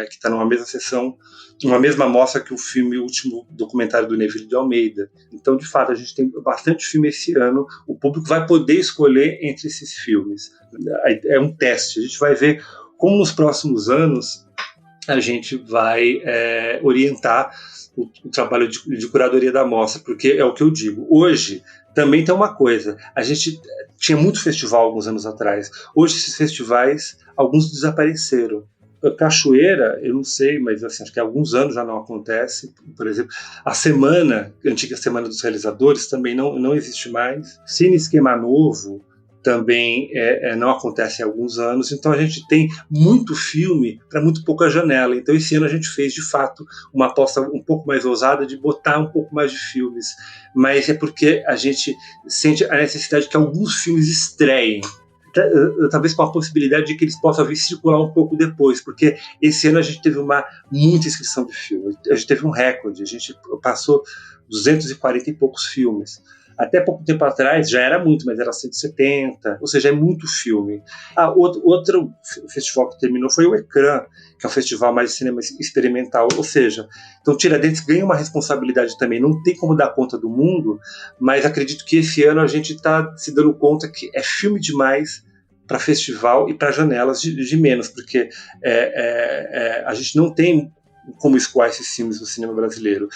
E: que está numa mesma sessão, uma mesma mostra que o filme, o último documentário do Neville de Almeida. Então, de fato, a gente tem bastante filme esse ano, o público vai poder escolher entre esses filmes. É um teste, a gente vai ver como nos próximos anos a gente vai orientar o trabalho de curadoria da mostra, porque é o que eu digo. Hoje, também tem uma coisa, a gente tinha muito festival alguns anos atrás, hoje esses festivais, alguns desapareceram. Cachoeira, eu não sei, mas assim, acho que há alguns anos já não acontece. Por exemplo, a antiga Semana dos Realizadores também não existe mais. Cine Esquema Novo também não acontece há alguns anos, então a gente tem muito filme para muito pouca janela. Então esse ano a gente fez, de fato, uma aposta um pouco mais ousada de botar um pouco mais de filmes, mas é porque a gente sente a necessidade que alguns filmes estreiem, talvez com a possibilidade de que eles possam vir circular um pouco depois, porque esse ano a gente teve muita inscrição de filme, a gente teve um recorde, a gente passou 240 e poucos filmes. Até pouco tempo atrás já era muito, mas era 170, ou seja, é muito filme. Outro festival que terminou foi o Ecrã, que é o festival mais de cinema experimental, ou seja, então Tiradentes ganha uma responsabilidade também, não tem como dar conta do mundo, mas acredito que esse ano a gente está se dando conta que é filme demais para festival e para janelas de menos, porque a gente não tem como escoar esses filmes no cinema brasileiro,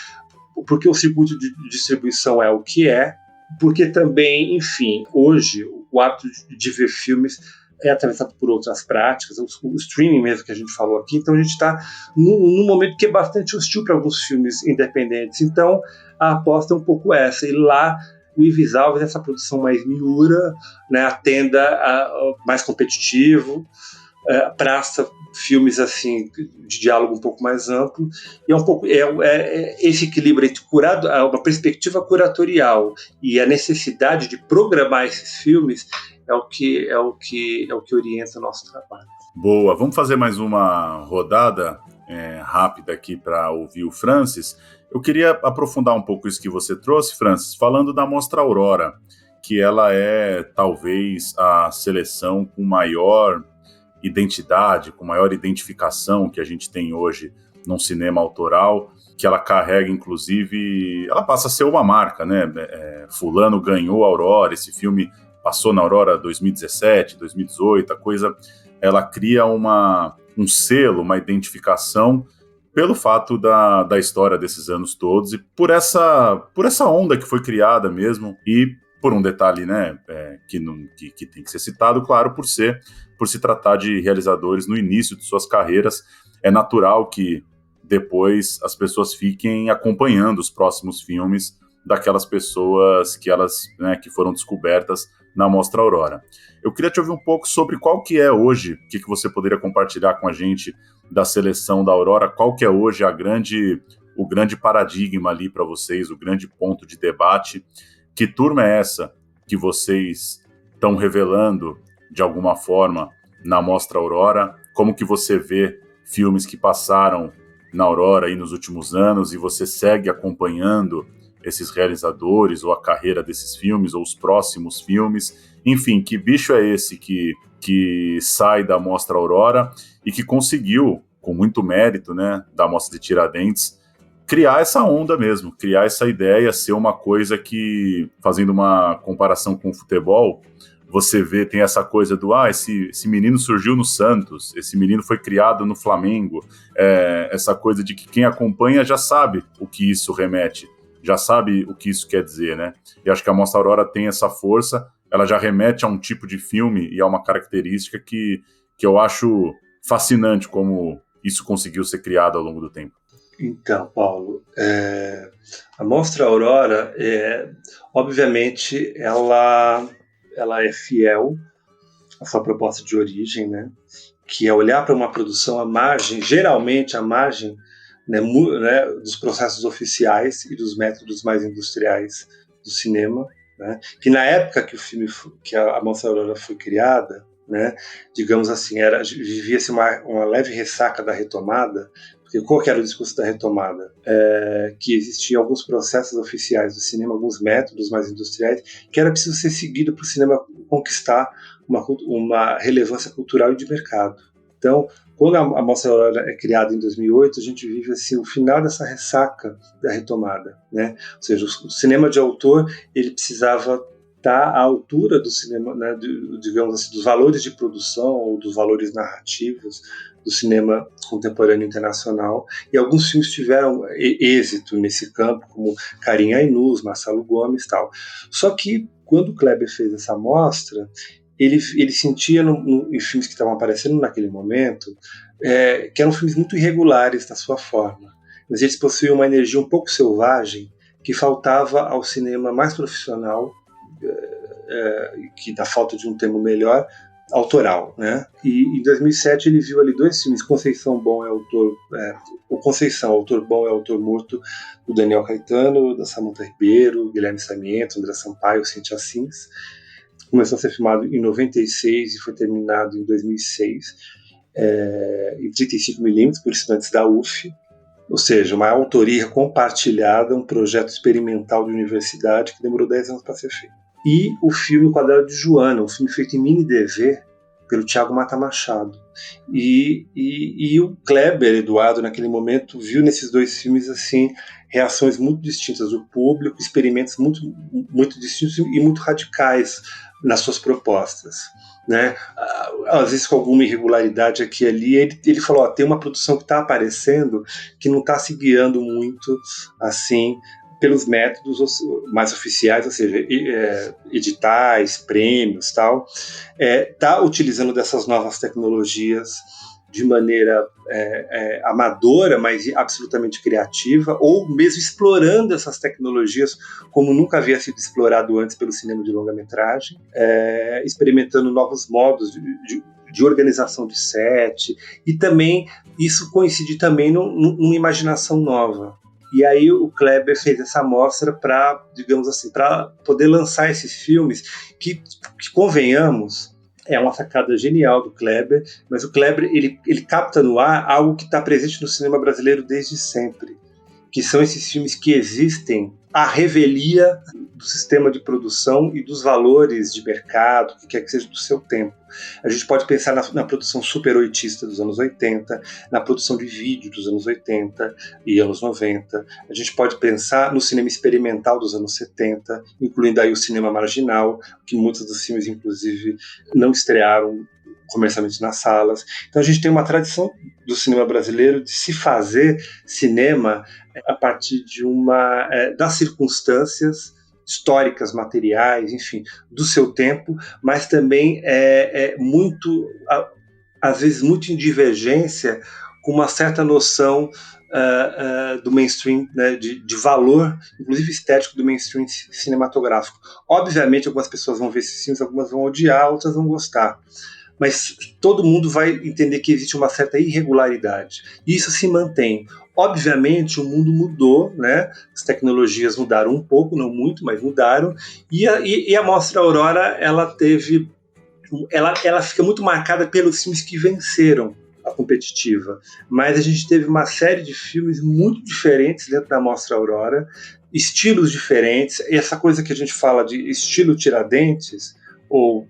E: porque o circuito de distribuição é o que é, porque também, enfim, hoje o hábito de ver filmes é atravessado por outras práticas, o streaming mesmo que a gente falou aqui, então a gente está num momento que é bastante hostil para alguns filmes independentes, então a aposta é um pouco essa, e lá o Ives Alves, essa produção mais miúra, né, atenda mais competitivo, praça filmes assim de diálogo um pouco mais amplo, e é um pouco esse equilíbrio entre uma perspectiva curatorial e a necessidade de programar esses filmes é o que orienta o nosso trabalho.
B: Boa, vamos fazer mais uma rodada rápida aqui para ouvir o Francis. Eu queria aprofundar um pouco isso que você trouxe, Francis, falando da Mostra Aurora, que ela é talvez a seleção com maior identidade, com maior identificação que a gente tem hoje num cinema autoral, que ela carrega, inclusive, ela passa a ser uma marca, né? Fulano ganhou a Aurora, esse filme passou na Aurora 2017, 2018, a coisa, ela cria um selo, uma identificação pelo fato da história desses anos todos e por essa onda que foi criada mesmo, e por um detalhe, né, que tem que ser citado, claro, por se tratar de realizadores no início de suas carreiras, é natural que depois as pessoas fiquem acompanhando os próximos filmes daquelas pessoas que foram descobertas na Mostra Aurora. Eu queria te ouvir um pouco sobre qual que é hoje, o que você poderia compartilhar com a gente da seleção da Aurora, qual que é hoje o grande paradigma ali para vocês, o grande ponto de debate. Que turma é essa que vocês estão revelando de alguma forma na Mostra Aurora? Como que você vê filmes que passaram na Aurora aí nos últimos anos e você segue acompanhando esses realizadores ou a carreira desses filmes ou os próximos filmes? Enfim, que bicho é esse que sai da Mostra Aurora e que conseguiu, com muito mérito, né, da Mostra de Tiradentes, criar essa onda mesmo, criar essa ideia, ser uma coisa que, fazendo uma comparação com o futebol, você vê, tem essa coisa do, esse menino surgiu no Santos, esse menino foi criado no Flamengo, essa coisa de que quem acompanha já sabe o que isso remete, já sabe o que isso quer dizer, né? E acho que a Mostra Aurora tem essa força, ela já remete a um tipo de filme e a uma característica que eu acho fascinante como isso conseguiu ser criado ao longo do tempo.
E: Então, Paulo, a Mostra Aurora, obviamente, ela é fiel à sua proposta de origem, né? Que é olhar para uma produção à margem, geralmente à margem, né, dos processos oficiais e dos métodos mais industriais do cinema, né? Que na época que a Mostra Aurora foi criada, né, digamos assim, vivia-se uma leve ressaca da retomada. Porque qual que era o discurso da retomada? Que existiam alguns processos oficiais do cinema, alguns métodos mais industriais, que era preciso ser seguido para o cinema conquistar uma relevância cultural e de mercado. Então, quando a Mostra Aurora é criada em 2008, a gente vive assim, o final dessa ressaca da retomada, né? Ou seja, o cinema de autor ele precisava está à altura do cinema, né, digamos assim, dos valores de produção ou dos valores narrativos do cinema contemporâneo internacional, e alguns filmes tiveram êxito nesse campo, como Karim Ainuz, Marcelo Gomes e tal. Só que, quando o Kleber fez essa mostra, ele sentia em filmes que estavam aparecendo naquele momento, que eram filmes muito irregulares na sua forma, mas eles possuíam uma energia um pouco selvagem que faltava ao cinema mais profissional, que da falta de um termo melhor, autoral, né? E em 2007 ele viu ali 2 filmes, Conceição Bom é Autor, o Conceição, Autor Bom é Autor Morto, do Daniel Caetano, da Samantha Ribeiro, Guilherme Sarmiento, André Sampaio, Cintia Sins. Começou a ser filmado em 96 e foi terminado em 2006, em 35mm por estudantes da UF, ou seja, uma autoria compartilhada, um projeto experimental de universidade que demorou 10 anos para ser feito. E o filme O Quadrado de Joana, um filme feito em mini DV pelo Thiago Mata Machado. E o Kleber, Eduardo, naquele momento, viu nesses 2 filmes assim reações muito distintas do público, experimentos muito, muito distintos e muito radicais nas suas propostas, né? Às vezes com alguma irregularidade aqui e ali. Ele falou, tem uma produção que está aparecendo que não está se guiando muito assim pelos métodos mais oficiais, ou seja, editais, prêmios, tal, está utilizando dessas novas tecnologias de maneira amadora, mas absolutamente criativa, ou mesmo explorando essas tecnologias como nunca havia sido explorado antes pelo cinema de longa-metragem, experimentando novos modos de organização de set, e também isso coincide também numa imaginação nova. E aí o Kleber fez essa mostra para, digamos assim, para poder lançar esses filmes que convenhamos, é uma sacada genial do Kleber, mas o Kleber ele capta no ar algo que está presente no cinema brasileiro desde sempre, que são esses filmes que existem à revelia do sistema de produção e dos valores de mercado, que quer que seja do seu tempo. A gente pode pensar na produção super oitista dos anos 80, na produção de vídeo dos anos 80 e anos 90. A gente pode pensar no cinema experimental dos anos 70, incluindo aí o cinema marginal, que muitos dos filmes, inclusive, não estrearam comercialmente nas salas. Então a gente tem uma tradição do cinema brasileiro de se fazer cinema a partir de das circunstâncias históricas, materiais, enfim, do seu tempo, mas também muito, às vezes, muito em divergência com uma certa noção do mainstream, né, de valor, inclusive estético, do mainstream cinematográfico. Obviamente, algumas pessoas vão ver esses filmes, algumas vão odiar, outras vão gostar. Mas todo mundo vai entender que existe uma certa irregularidade. E isso se mantém. Obviamente, o mundo mudou, né? As tecnologias mudaram um pouco, não muito, mas mudaram. E a Mostra Aurora, ela fica muito marcada pelos filmes que venceram a competitiva. Mas a gente teve uma série de filmes muito diferentes dentro da Mostra Aurora, estilos diferentes. E essa coisa que a gente fala de estilo Tiradentes, ou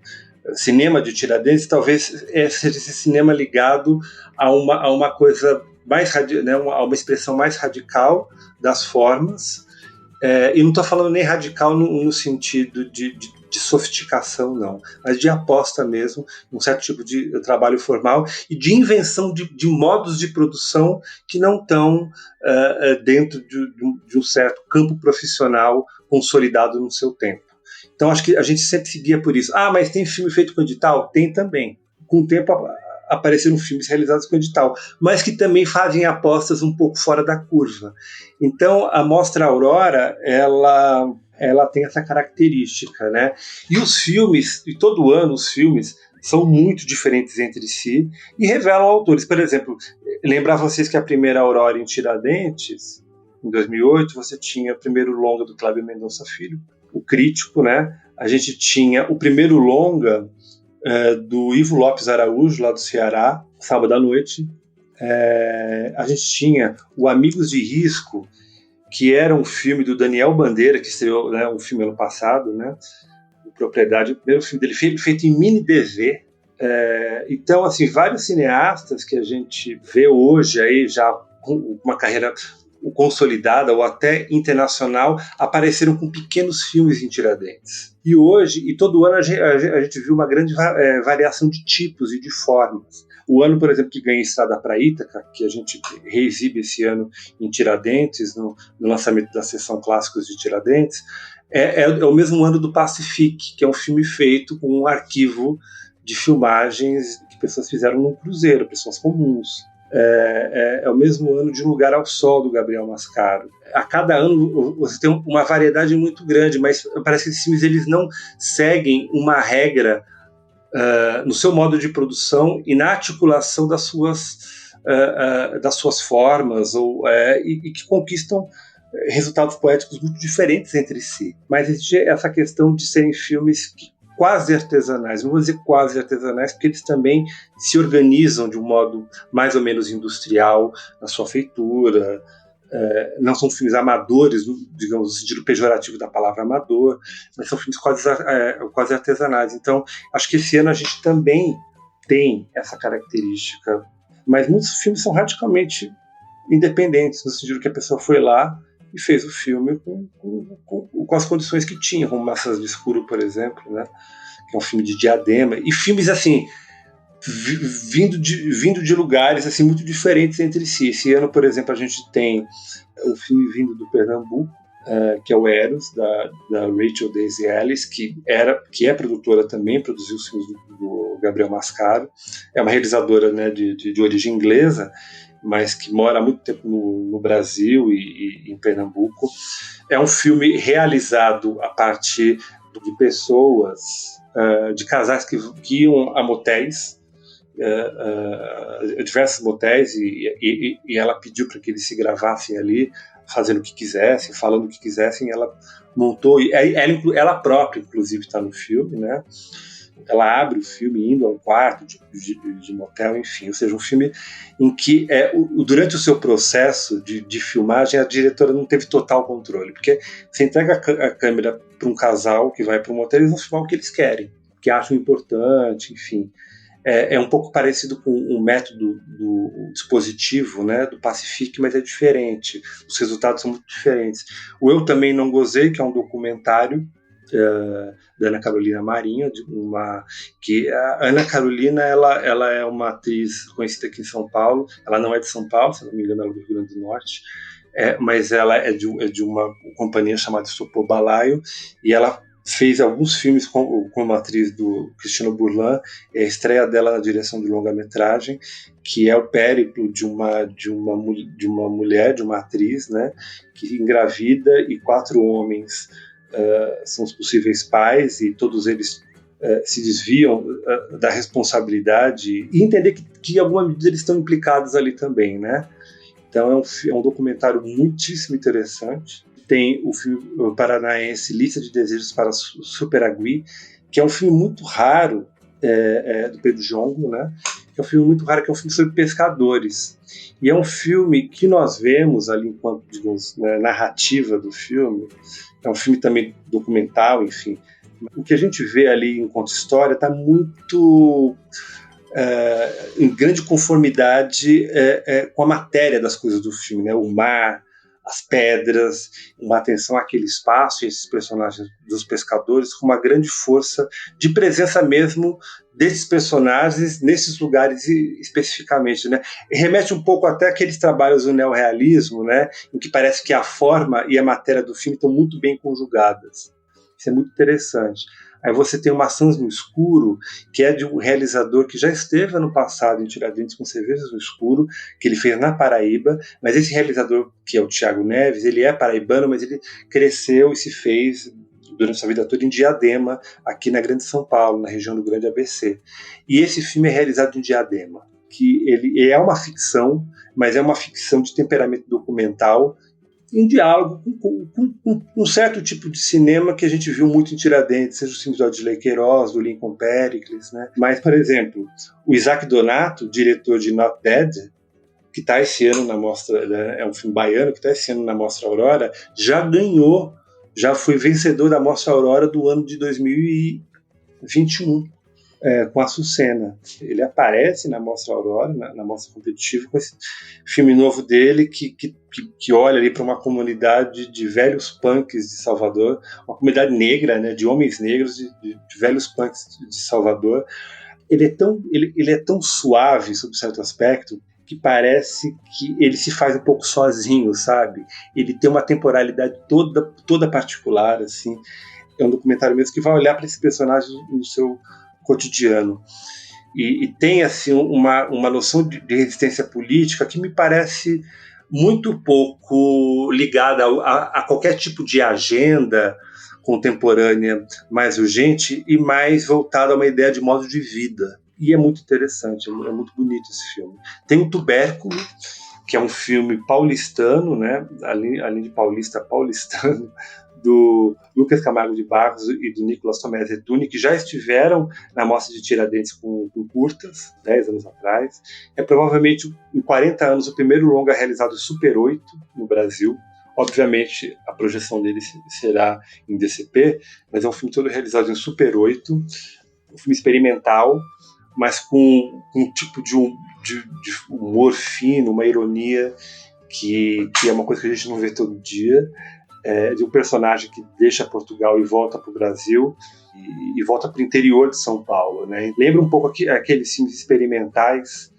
E: cinema de Tiradentes, talvez seja esse cinema ligado a uma coisa mais, né, a uma expressão mais radical das formas, e não estou falando nem radical no sentido de sofisticação, não, mas de aposta mesmo, um certo tipo de trabalho formal e de invenção de modos de produção que não estão dentro de um certo campo profissional consolidado no seu tempo. Então acho que a gente sempre se guia por isso. Mas tem filme feito com edital? Tem também. Com o tempo apareceram filmes realizados com edital, mas que também fazem apostas um pouco fora da curva. Então a Mostra Aurora, ela tem essa característica, né? E os filmes, e todo ano os filmes são muito diferentes entre si e revelam autores. Por exemplo, lembrar vocês que a primeira Aurora em Tiradentes, em 2008, você tinha o primeiro longa do Cláudio Mendonça Filho, O Crítico, né? A gente tinha o primeiro longa do Ivo Lopes Araújo, lá do Ceará, Sábado à Noite. A gente tinha o Amigos de Risco, que era um filme do Daniel Bandeira, que estreou, né, um filme ano passado, né? Propriedade, o primeiro filme dele feito em mini DV. Então, assim, vários cineastas que a gente vê hoje aí já com uma carreira consolidada ou até internacional, apareceram com pequenos filmes em Tiradentes. E hoje, e todo ano, a gente viu uma grande variação de tipos e de formas. O ano, por exemplo, que ganha Estrada para Ítaca, que a gente reexibe esse ano em Tiradentes, no lançamento da sessão Clássicos de Tiradentes, é o mesmo ano do Pacific, que é um filme feito com um arquivo de filmagens que pessoas fizeram num cruzeiro, pessoas comuns. É o mesmo ano de Um Lugar ao Sol, do Gabriel Mascaro. A cada ano você tem uma variedade muito grande, mas parece que esses filmes eles não seguem uma regra no seu modo de produção e na articulação das suas formas, e que conquistam resultados poéticos muito diferentes entre si. Mas existe essa questão de serem filmes quase artesanais. Não vou dizer quase artesanais, porque eles também se organizam de um modo mais ou menos industrial na sua feitura. Não são filmes amadores, digamos, no sentido pejorativo da palavra amador, mas são filmes quase artesanais. Então, acho que esse ano a gente também tem essa característica. Mas muitos filmes são radicalmente independentes, no sentido que a pessoa foi lá e fez o filme com as condições que tinha, como Massas de Escuro, por exemplo, né? Que é um filme de Diadema, e filmes assim vindo de lugares assim muito diferentes entre si. Esse ano, por exemplo, a gente tem o filme vindo do Pernambuco, que é o Eros, da Rachel Daisy Ellis, que é produtora também, produziu os filmes do Gabriel Mascaro. É uma realizadora, né, de origem inglesa, mas que mora há muito tempo no Brasil e em Pernambuco. É um filme realizado a partir de pessoas, de casais que iam a motéis, diversos motéis, e ela pediu para que eles se gravassem ali, fazendo o que quisessem, falando o que quisessem. Ela montou, e ela própria, inclusive, está no filme, né? Ela abre o filme indo a um quarto de motel, enfim, ou seja, um filme em que durante o seu processo de filmagem a diretora não teve total controle, porque você entrega a câmera para um casal que vai para um motel, eles vão filmar o que eles querem, o que acham importante, enfim. É um pouco parecido com o método do dispositivo, né, do Pacific, mas é diferente, os resultados são muito diferentes. O Eu Também Não Gozei, que é um documentário da Ana Carolina Marinho, que a Ana Carolina ela é uma atriz conhecida aqui em São Paulo. Ela não é de São Paulo, se não me engano, ela é do Rio Grande do Norte, mas ela é de uma companhia chamada Sopô Balaio, e ela fez alguns filmes como atriz do Cristiano Burlan. É a estreia dela na direção de longa-metragem, que é o périplo de uma mulher, de uma atriz, né, que engravida, e 4 homens são os possíveis pais, e todos eles se desviam da responsabilidade, e entender que em alguma medida eles estão implicados ali também, né? Então é um documentário muitíssimo interessante. Tem o filme paranaense Lista de Desejos para Superagui, que é um filme muito raro, do Pedro Jongo, né? Que é um filme muito raro, que é um filme sobre pescadores. E é um filme que nós vemos ali enquanto, digamos, narrativa do filme. É um filme também documental, enfim. O que a gente vê ali enquanto história está muito em grande conformidade com a matéria das coisas do filme, né? O mar, as pedras, uma atenção àquele espaço e esses personagens dos pescadores, com uma grande força de presença mesmo desses personagens nesses lugares especificamente, né? Remete um pouco até àqueles trabalhos do neorrealismo, né? Em que parece que a forma e a matéria do filme estão muito bem conjugadas. Isso é muito interessante. Aí você tem o Maçãs no Escuro, que é de um realizador que já esteve ano passado em Tiradentes com Cervejas no Escuro, que ele fez na Paraíba, mas esse realizador, que é o Thiago Neves, ele é paraibano, mas ele cresceu e se fez durante sua vida toda em Diadema, aqui na Grande São Paulo, na região do Grande ABC. E esse filme é realizado em Diadema, que ele é uma ficção, mas é uma ficção de temperamento documental, em diálogo com um certo tipo de cinema que a gente viu muito em Tiradentes, seja o filme do Odilei Queiroz, do Lincoln Pericles, né? Mas, por exemplo, o Isaac Donato, diretor de Not Dead, que está esse ano na mostra, né? É um filme baiano que está esse ano na Mostra Aurora, já foi vencedor da Mostra Aurora do ano de 2021. com a Açucena. Ele aparece na Mostra Aurora, na Mostra Competitiva, com esse filme novo dele que olha ali para uma comunidade de velhos punks de Salvador, uma comunidade negra, né, de homens negros, de velhos punks de Salvador. Ele é tão suave sob certo aspecto que parece que ele se faz um pouco sozinho, sabe? Ele tem uma temporalidade toda particular, assim. É um documentário mesmo que vai olhar para esse personagem no seu cotidiano. E tem assim uma noção de resistência política que me parece muito pouco ligada a qualquer tipo de agenda contemporânea mais urgente e mais voltada a uma ideia de modo de vida. E é muito interessante, é muito bonito esse filme. Tem o Tubérculo, que é um filme paulistano, né? Além de paulistano, do Lucas Camargo de Barros e do Nicolas Tomé Zeduni, que já estiveram na Mostra de Tiradentes com curtas, 10 anos atrás. É provavelmente, em 40 anos, o primeiro longa realizado Super 8 no Brasil. Obviamente, a projeção dele será em DCP, mas é um filme todo realizado em Super 8, um filme experimental, mas com um tipo de humor fino, uma ironia que é uma coisa que a gente não vê todo dia, de um personagem que deixa Portugal e volta para o Brasil e volta para o interior de São Paulo, né? Lembra um pouco aqueles filmes experimentais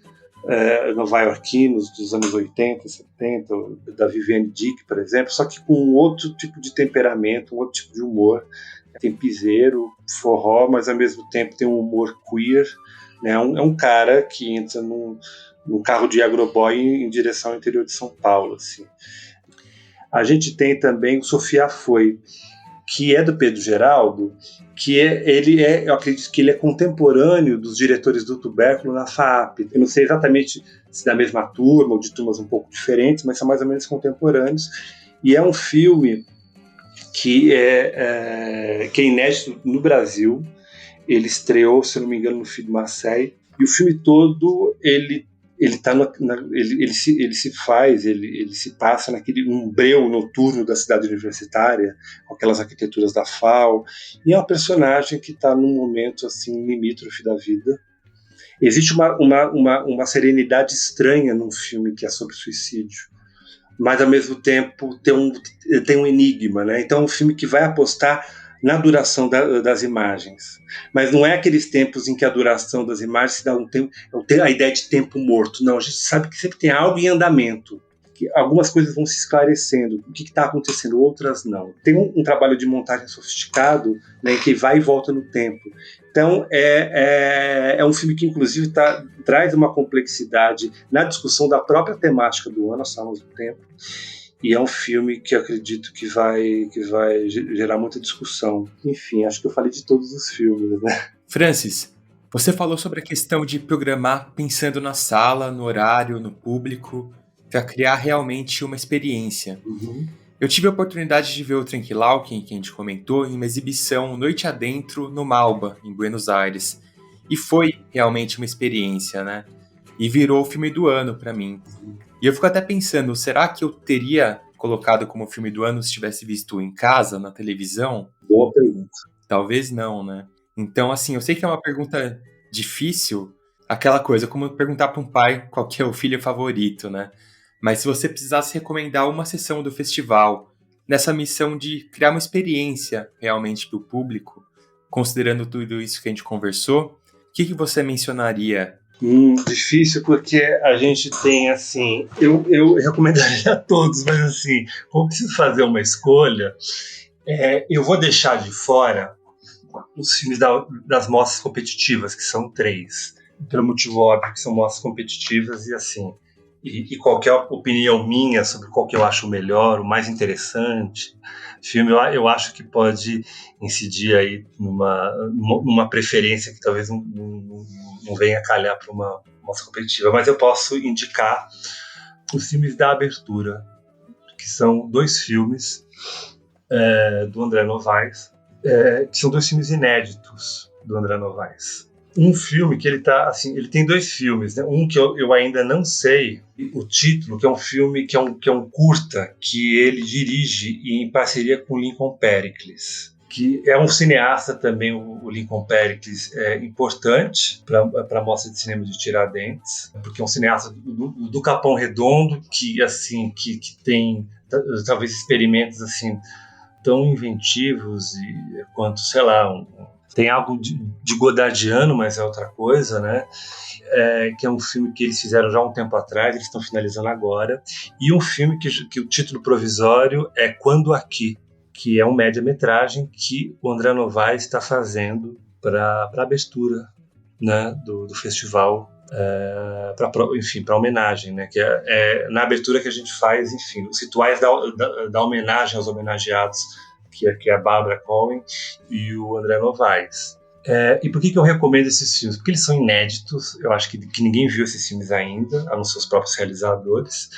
E: nova-iorquinos dos anos 80, 70, da Viviane Dick, por exemplo, só que com um outro tipo de temperamento, um outro tipo de humor. Tem piseiro, forró, mas ao mesmo tempo tem um humor queer, né? É um cara que entra num carro de agroboy em direção ao interior de São Paulo, assim. A gente tem também o Sofia Foi, que é do Pedro Geraldo, eu acredito que ele é contemporâneo dos diretores do Tubérculo na FAAP. Eu não sei exatamente se da mesma turma ou de turmas um pouco diferentes, mas são mais ou menos contemporâneos. E é um filme que é inédito no Brasil. Ele estreou, se eu não me engano, no Film Marseille. E o filme todo, ele se passa naquele breu noturno da cidade universitária, com aquelas arquiteturas da FAO, e é uma personagem que está num momento assim limítrofe da vida. Existe uma serenidade estranha num filme que é sobre suicídio, mas ao mesmo tempo tem um enigma, né? Então é um filme que vai apostar na duração das imagens. Mas não é aqueles tempos em que a duração das imagens se dá a ideia de tempo morto. Não, a gente sabe que sempre tem algo em andamento, que algumas coisas vão se esclarecendo, o que está acontecendo, outras não. Tem um trabalho de montagem sofisticado, né, que vai e volta no tempo. Então, é um filme que, inclusive, traz uma complexidade na discussão da própria temática do ano, Nós Falamos do Tempo. E é um filme que acredito que vai gerar muita discussão. Enfim, acho que eu falei de todos os filmes, né?
C: Francis, você falou sobre a questão de programar pensando na sala, no horário, no público, para criar realmente uma experiência.
E: Uhum.
C: Eu tive a oportunidade de ver o Trenquilauquen, que a gente comentou, em uma exibição Noite Adentro, no Malba, em Buenos Aires. E foi realmente uma experiência, né? E virou o filme do ano para mim. E eu fico até pensando, será que eu teria colocado como filme do ano se tivesse visto em casa, na televisão?
E: Boa pergunta.
C: Talvez não, né? Então, assim, eu sei que é uma pergunta difícil, aquela coisa, como perguntar para um pai qual que é o filho favorito, né? Mas se você precisasse recomendar uma sessão do festival, nessa missão de criar uma experiência realmente para o público, considerando tudo isso que a gente conversou, o que você mencionaria?
E: Difícil, porque a gente tem, assim, eu recomendaria a todos, mas assim, como preciso fazer uma escolha, eu vou deixar de fora os filmes das mostras competitivas, que são 3, pelo motivo óbvio que são mostras competitivas e assim, e qualquer opinião minha sobre qual que eu acho o melhor, o mais interessante filme, eu acho que pode incidir aí numa preferência que talvez não venha a calhar para uma mostra competitiva, mas eu posso indicar os filmes da abertura, que são 2 filmes do André Novaes, que são 2 filmes inéditos do André Novaes. Um filme que ele tem 2 filmes, né? Um que eu ainda não sei o título, que é um filme que é um curta que ele dirige em parceria com Lincoln Pericles, que é um cineasta também, o Lincoln Pericles, importante para a Mostra de Cinema de Tiradentes, porque é um cineasta do Capão Redondo, que tem talvez experimentos assim tão inventivos quanto, sei lá, tem algo de godardiano, mas é outra coisa, né? Que é um filme que eles fizeram já há um tempo atrás, eles estão finalizando agora, e um filme que o título provisório é Quando Aqui, que é um média-metragem que o André Novaes está fazendo para a abertura, né, do festival, para homenagem, né, que é na abertura que a gente faz, enfim, os rituais da homenagem aos homenageados, que é a Barbara Cohen e o André Novaes. E por que eu recomendo esses filmes? Porque eles são inéditos, eu acho que ninguém viu esses filmes ainda, a não ser os próprios realizadores.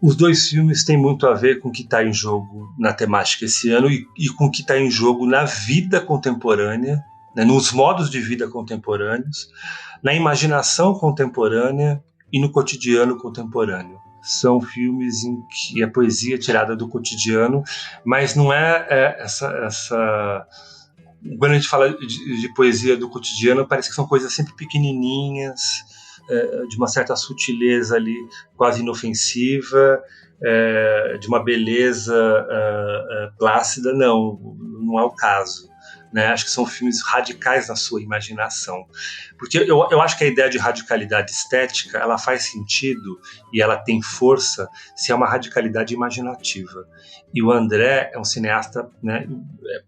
E: Os dois filmes têm muito a ver com o que está em jogo na temática esse ano e com o que está em jogo na vida contemporânea, né, nos modos de vida contemporâneos, na imaginação contemporânea e no cotidiano contemporâneo. São filmes em que a poesia é tirada do cotidiano, mas não essa... Quando a gente fala de poesia do cotidiano, parece que são coisas sempre pequenininhas, de uma certa sutileza ali, quase inofensiva, de uma beleza plácida. Não é o caso, né? Acho que são filmes radicais na sua imaginação, porque eu acho que a ideia de radicalidade estética, ela faz sentido e ela tem força se é uma radicalidade imaginativa, e o André é um cineasta, né,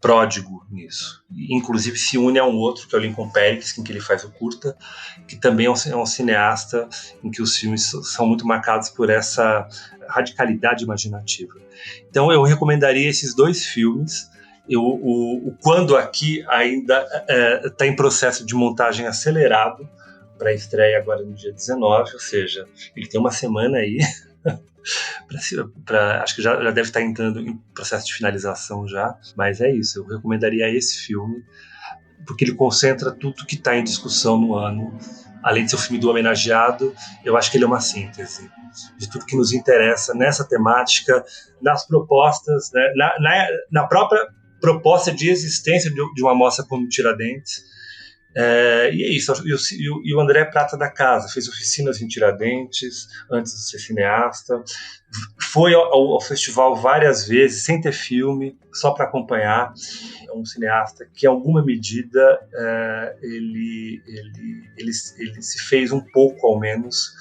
E: pródigo nisso, inclusive se une a um outro, que é o Lincoln Pericles, em que ele faz o curta, que também é um cineasta em que os filmes são muito marcados por essa radicalidade imaginativa. Então eu recomendaria esses dois filmes. O Quando Aqui ainda está em processo de montagem acelerado para a estreia agora no dia 19, ou seja, ele tem uma semana aí, acho que já deve estar entrando em processo de finalização já, mas é isso, eu recomendaria esse filme, porque ele concentra tudo que está em discussão no ano. Além de ser o filme do homenageado, eu acho que ele é uma síntese de tudo que nos interessa nessa temática, nas propostas, né, na própria proposta de existência de uma mostra como Tiradentes. E é isso. E o André é prata da casa, fez oficinas em Tiradentes antes de ser cineasta, foi ao festival várias vezes sem ter filme, só para acompanhar. É um cineasta que, em alguma medida, ele se fez um pouco, ao menos,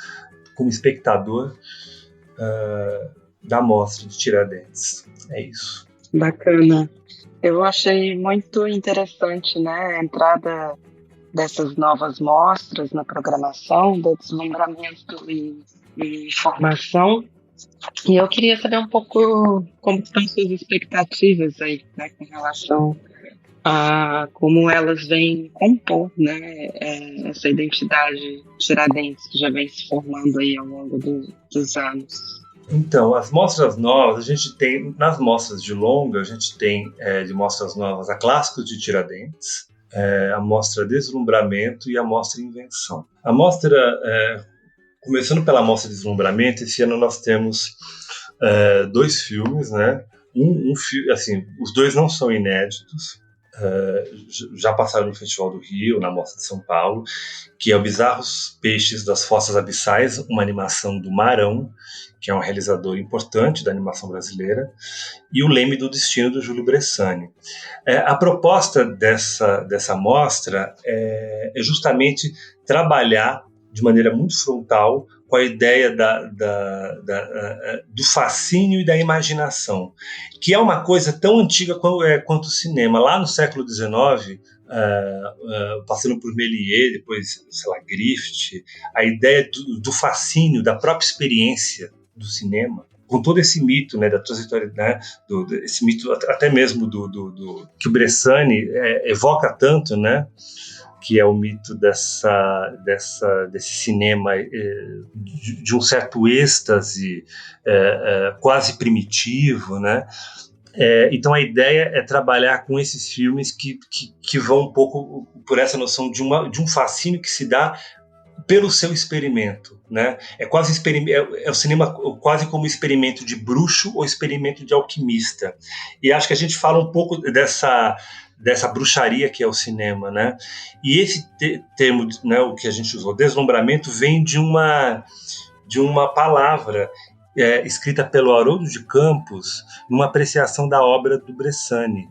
E: como espectador da mostra de Tiradentes. É isso.
D: Bacana. Eu achei muito interessante, né, a entrada dessas novas mostras na programação, do deslumbramento e formação. E eu queria saber um pouco como estão suas expectativas aí, né, com relação a como elas vêm compor, né, essa identidade Tiradentes que já vem se formando aí ao longo dos anos.
E: Então, as mostras novas, a gente tem, nas mostras de longa, a gente tem de mostras novas a Clássicos de Tiradentes, a mostra Deslumbramento e a mostra Invenção. A mostra, começando pela mostra Deslumbramento, esse ano nós temos dois filmes, né? Assim, os dois não são inéditos, já passaram no Festival do Rio, na Mostra de São Paulo, que é o Bizarros Peixes das Fossas Abissais, uma animação do Marão, que é um realizador importante da animação brasileira, e o Leme do Destino, do Júlio Bressani. A proposta dessa mostra é justamente trabalhar de maneira muito frontal com a ideia do fascínio e da imaginação, que é uma coisa tão antiga quanto o cinema. Lá no século XIX, passando por Méliès, depois, sei lá, Griffith, a ideia do fascínio, da própria experiência do cinema, com todo esse mito, né, da trajetória, né, esse mito até mesmo que o Bressani evoca tanto, né, que é o mito desse cinema de um certo êxtase quase primitivo, né? Então a ideia é trabalhar com esses filmes que vão um pouco por essa noção de um fascínio que se dá pelo seu experimento, né? É o cinema quase como experimento de bruxo ou experimento de alquimista. E acho que a gente fala um pouco dessa bruxaria que é o cinema, né? E esse termo, né, o que a gente usou, deslumbramento, vem de uma palavra escrita pelo Haroldo de Campos numa apreciação da obra do Bressani,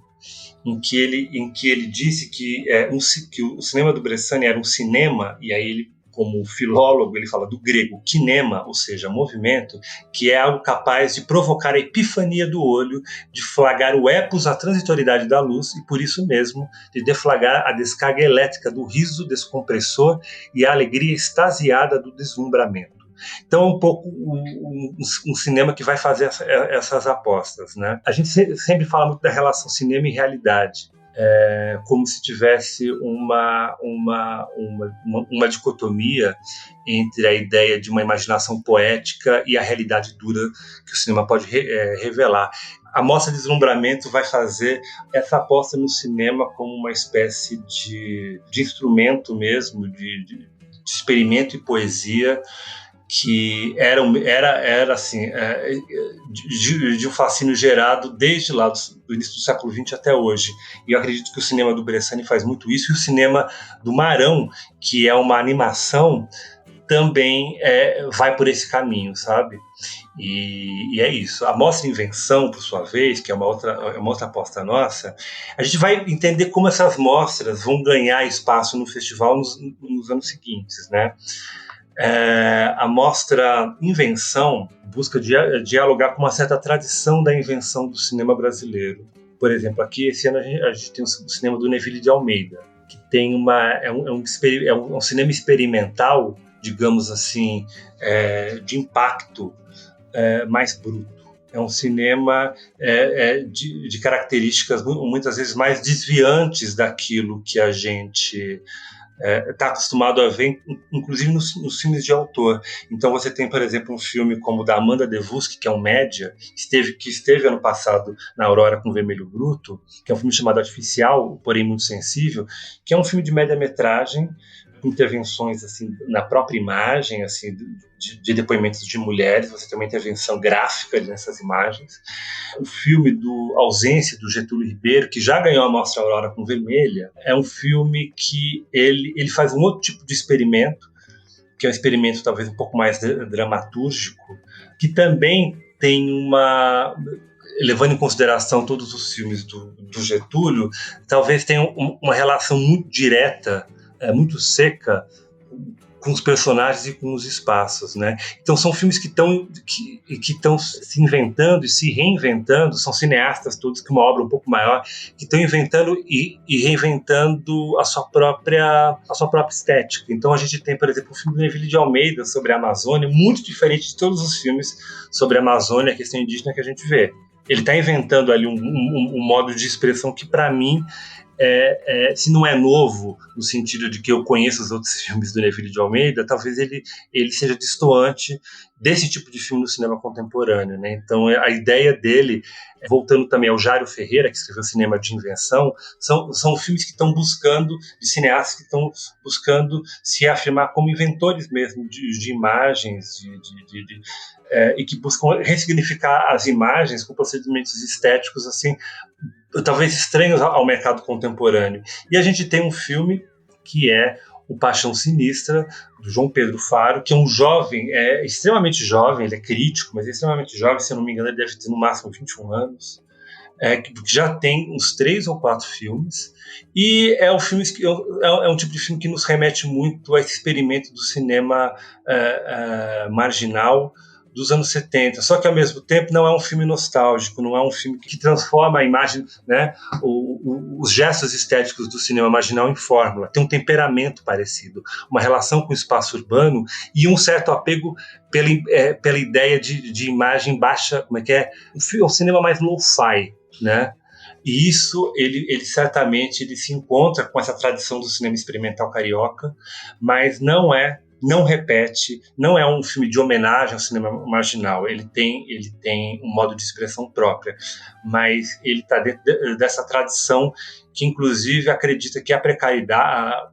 E: em que ele disse que o cinema do Bressani era um cinema, e aí ele, como filólogo, ele fala do grego kinema, ou seja, movimento, que é algo capaz de provocar a epifania do olho, de flagrar o epos, a transitoriedade da luz, e por isso mesmo de deflagrar a descarga elétrica do riso descompressor e a alegria extasiada do deslumbramento. Então é um pouco um cinema que vai fazer essas apostas, né? A gente sempre fala muito da relação cinema e realidade, como se tivesse uma dicotomia entre a ideia de uma imaginação poética e a realidade dura que o cinema pode revelar. A Mostra de Deslumbramento vai fazer essa aposta no cinema como uma espécie de instrumento mesmo, de experimento e poesia, que era assim, de um fascínio gerado desde lá do início do século XX até hoje. E eu acredito que o cinema do Bressani faz muito isso, e o cinema do Marão, que é uma animação, também vai por esse caminho, sabe? E é isso. A Mostra Invenção, por sua vez, que é uma outra aposta nossa, a gente vai entender como essas mostras vão ganhar espaço no festival nos anos seguintes, né? A mostra Invenção busca dialogar com uma certa tradição da invenção do cinema brasileiro. Por exemplo, aqui esse ano a gente tem o cinema do Neville de Almeida, que tem um cinema experimental, digamos assim, de impacto mais bruto. É um cinema de características muitas vezes mais desviantes daquilo que a gente está acostumado a ver, inclusive nos filmes de autor. Então você tem, por exemplo, um filme como o da Amanda Devuski, que é um média, que esteve ano passado na Aurora com Vermelho Bruto, que é um filme chamado Artificial, porém muito sensível, que é um filme de média-metragem, com intervenções assim, na própria imagem, assim, de depoimentos de mulheres. Você tem uma intervenção gráfica nessas imagens. O filme do Ausência, do Getúlio Ribeiro, que já ganhou a Mostra Aurora com Vermelha, é um filme que ele faz um outro tipo de experimento, que é um experimento talvez um pouco mais dramatúrgico, que também tem levando em consideração todos os filmes do Getúlio, talvez tenha uma relação muito direta, muito seca, com os personagens e com os espaços, né? Então são filmes que estão se inventando e se reinventando, são cineastas todos com uma obra um pouco maior, que estão inventando e reinventando a sua própria estética. Então a gente tem, por exemplo, o filme do Neville de Almeida sobre a Amazônia, muito diferente de todos os filmes sobre a Amazônia, a questão indígena que a gente vê. Ele está inventando ali um modo de expressão que, para mim, se não é novo, no sentido de que eu conheço os outros filmes do Neville de Almeida, talvez ele seja destoante desse tipo de filme no cinema contemporâneo, né? Então a ideia dele, voltando também ao Jário Ferreira, que escreveu Cinema de Invenção, são filmes que estão buscando, de cineastas que estão buscando se afirmar como inventores mesmo de imagens, e que buscam ressignificar as imagens com procedimentos estéticos assim, talvez estranhos ao mercado contemporâneo. E a gente tem um filme que é O Paixão Sinistra, do João Pedro Faro, que é um jovem, extremamente jovem, ele é crítico, mas é extremamente jovem, se eu não me engano ele deve ter no máximo 21 anos, que já tem uns 3 ou 4 filmes, e é um tipo de filme que nos remete muito a esse experimento do cinema marginal dos anos 70, só que ao mesmo tempo não é um filme nostálgico, não é um filme que transforma a imagem, né, os gestos estéticos do cinema marginal em fórmula. Tem um temperamento parecido, uma relação com o espaço urbano e um certo apego pela ideia de imagem baixa, como é que é? Um cinema mais lo-fi, né? E isso, ele certamente se encontra com essa tradição do cinema experimental carioca, mas não é não repete, não é um filme de homenagem ao cinema marginal, ele tem um modo de expressão própria, mas ele está dentro dessa tradição que inclusive acredita que a precariedade,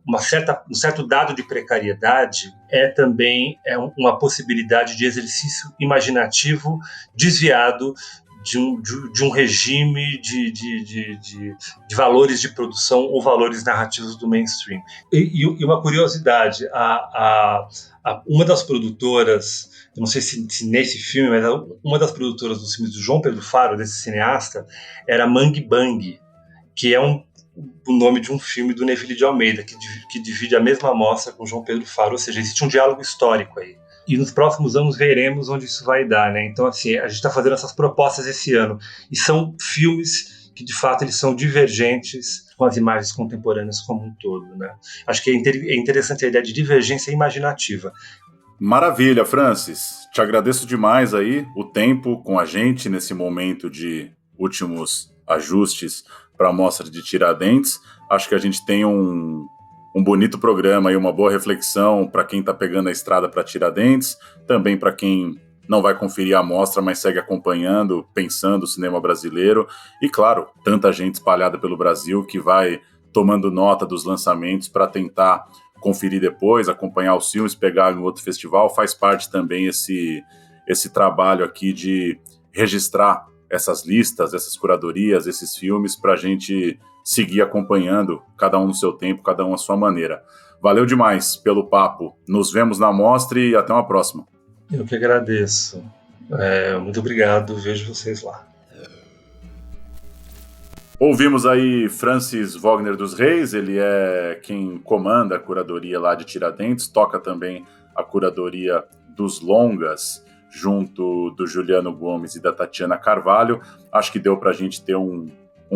E: um certo dado de precariedade também uma possibilidade de exercício imaginativo desviado de um regime de valores de produção ou valores narrativos do mainstream. E uma curiosidade, uma das produtoras, eu não sei se nesse filme, mas uma das produtoras dos filmes do João Pedro Faro, desse cineasta, era Mangue Bang, que é o nome de um filme do Neville de Almeida, que divide a mesma amostra com João Pedro Faro, ou seja, existe um diálogo histórico aí. E nos próximos anos veremos onde isso vai dar, né? Então, assim, a gente está fazendo essas propostas esse ano. E são filmes que, de fato, eles são divergentes com as imagens contemporâneas como um todo, né? Acho que é interessante a ideia de divergência imaginativa.
B: Maravilha, Francis. Te agradeço demais aí o tempo com a gente nesse momento de últimos ajustes para a Mostra de Tiradentes. Acho que a gente tem um bonito programa e uma boa reflexão para quem está pegando a estrada para Tiradentes, também para quem não vai conferir a mostra, mas segue acompanhando, pensando o cinema brasileiro, e claro, tanta gente espalhada pelo Brasil que vai tomando nota dos lançamentos para tentar conferir depois, acompanhar os filmes, pegar em outro festival. Faz parte também esse trabalho aqui de registrar essas listas, essas curadorias, esses filmes, para a gente seguir acompanhando, cada um no seu tempo, cada um à sua maneira. Valeu demais pelo papo. Nos vemos na mostra e até uma próxima.
E: Eu que agradeço. Muito obrigado. Vejo vocês lá.
B: Ouvimos aí Francis Wagner dos Reis, ele é quem comanda a curadoria lá de Tiradentes, toca também a curadoria dos longas, junto do Juliano Gomes e da Tatiana Carvalho. Acho que deu para a gente ter um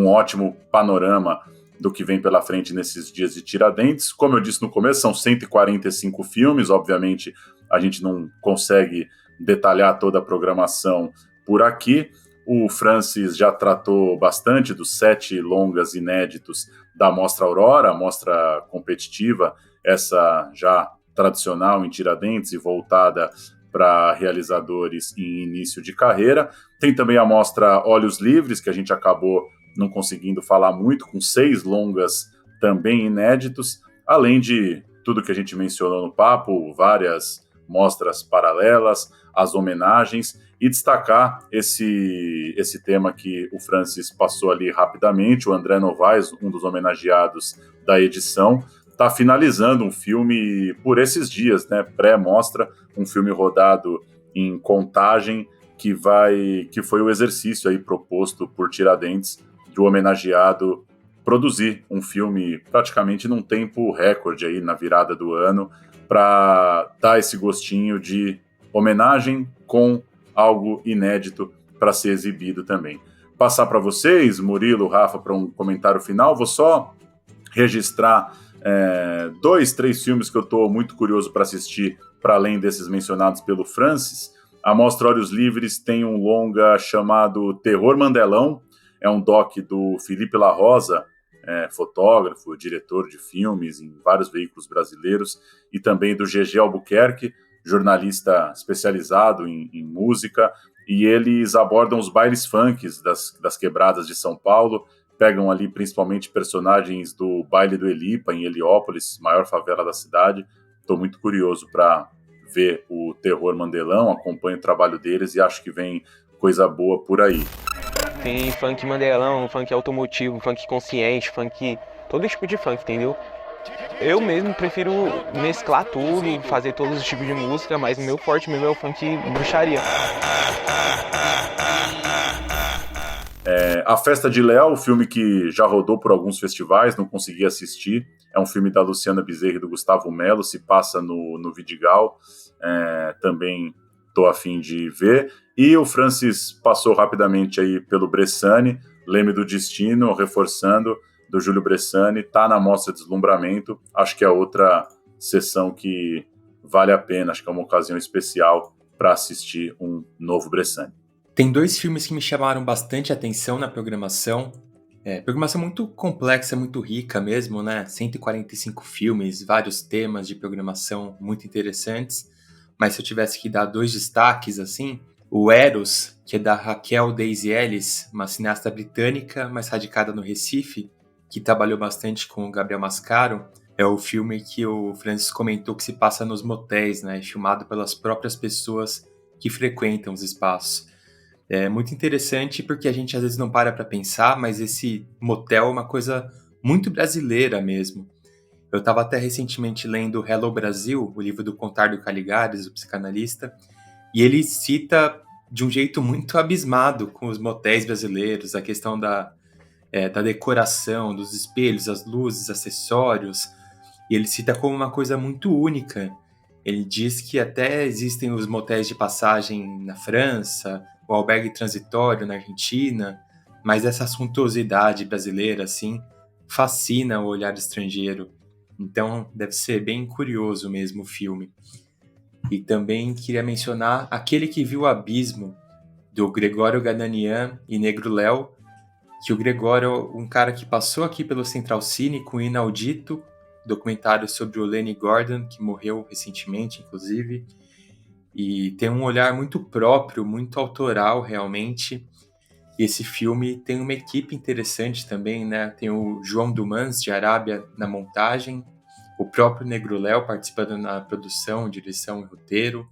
B: ótimo panorama do que vem pela frente nesses dias de Tiradentes. Como eu disse no começo, são 145 filmes, obviamente a gente não consegue detalhar toda a programação por aqui. O Francis já tratou bastante dos 7 longas inéditos da Mostra Aurora, a mostra competitiva, essa já tradicional em Tiradentes e voltada para realizadores em início de carreira. Tem também a mostra Olhos Livres, que a gente acabou não conseguindo falar muito, com 6 longas também inéditos, além de tudo que a gente mencionou no papo, várias mostras paralelas, as homenagens, e destacar esse tema que o Francis passou ali rapidamente. O André Novaes, um dos homenageados da edição, está finalizando um filme por esses dias, né, pré-mostra, um filme rodado em Contagem, que foi o exercício aí proposto por Tiradentes, de o homenageado produzir um filme praticamente num tempo recorde aí na virada do ano, para dar esse gostinho de homenagem com algo inédito para ser exibido também. Passar para vocês, Murilo, Rafa, para um comentário final. Vou só registrar 2, 3 filmes que eu estou muito curioso para assistir, para além desses mencionados pelo Francis. A Mostra Olhos Livres tem um longa chamado Terror Mandelão, é um doc do Felipe La Rosa, fotógrafo, diretor de filmes em vários veículos brasileiros, e também do GG Albuquerque, jornalista especializado em música, e eles abordam os bailes funks das quebradas de São Paulo, pegam ali principalmente personagens do baile do Elipa, em Heliópolis, maior favela da cidade. Estou muito curioso para ver o Terror Mandelão, acompanho o trabalho deles e acho que vem coisa boa por aí.
F: Tem funk mandelão, funk automotivo, funk consciente, funk... todo tipo de funk, entendeu? Eu mesmo prefiro mesclar tudo, fazer todos os tipos de música, mas o meu forte mesmo é o funk bruxaria.
B: A Festa de Léo, o filme que já rodou por alguns festivais, não consegui assistir. É um filme da Luciana Bezerra e do Gustavo Melo, se passa no Vidigal. Também estou a fim de ver. E o Francis passou rapidamente aí pelo Bressani, Leme do Destino, reforçando, do Júlio Bressani, está na Mostra Deslumbramento. Acho que é outra sessão que vale a pena, acho que é uma ocasião especial para assistir um novo Bressani.
C: Tem 2 filmes que me chamaram bastante atenção na programação. Programação muito complexa, muito rica mesmo, né? 145 filmes, vários temas de programação muito interessantes. Mas se eu tivesse que dar 2 destaques, assim, o Eros, que é da Raquel Daisy Ellis, uma cineasta britânica, mas radicada no Recife, que trabalhou bastante com o Gabriel Mascaro, é o filme que o Francis comentou que se passa nos motéis, né? Filmado pelas próprias pessoas que frequentam os espaços. É muito interessante porque a gente às vezes não para pensar, mas esse motel é uma coisa muito brasileira mesmo. Eu estava até recentemente lendo Hello Brasil, o livro do Contardo Caligares, o psicanalista, e ele cita de um jeito muito abismado com os motéis brasileiros, a questão da decoração, dos espelhos, as luzes, acessórios, e ele cita como uma coisa muito única. Ele diz que até existem os motéis de passagem na França, o albergue transitório na Argentina, mas essa suntuosidade brasileira, assim, fascina o olhar estrangeiro. Então, deve ser bem curioso mesmo o filme. E também queria mencionar Aquele que Viu o Abismo, do Gregório Gadanian e Negro Léo, que o Gregório é um cara que passou aqui pelo Central Cine com o Inaudito, documentário sobre o Lenny Gordon, que morreu recentemente, inclusive, e tem um olhar muito próprio, muito autoral, realmente. E esse filme tem uma equipe interessante também, né? Tem o João Dumans, de Arábia, na montagem, o próprio Negro Léo participando na produção, direção e roteiro.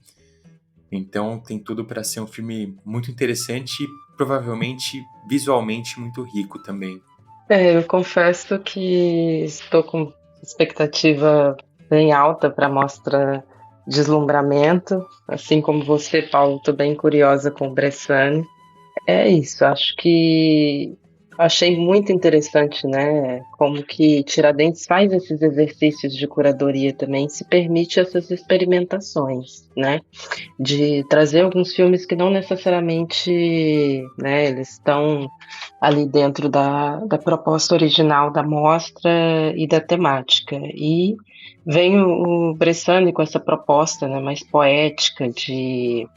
C: Então tem tudo para ser um filme muito interessante e provavelmente visualmente muito rico também.
D: Eu confesso que estou com expectativa bem alta para a mostra Deslumbramento, assim como você, Paulo, estou bem curiosa com o Bressani. É isso, acho que achei muito interessante, né? Como que Tiradentes faz esses exercícios de curadoria também, se permite essas experimentações, né? De trazer alguns filmes que não necessariamente, né, eles estão ali dentro da proposta original da mostra e da temática. E vem o Bressani com essa proposta, né, mais poética de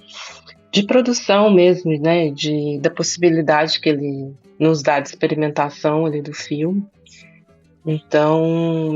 D: produção mesmo, né, da possibilidade que ele nos dá de experimentação ali do filme. Então,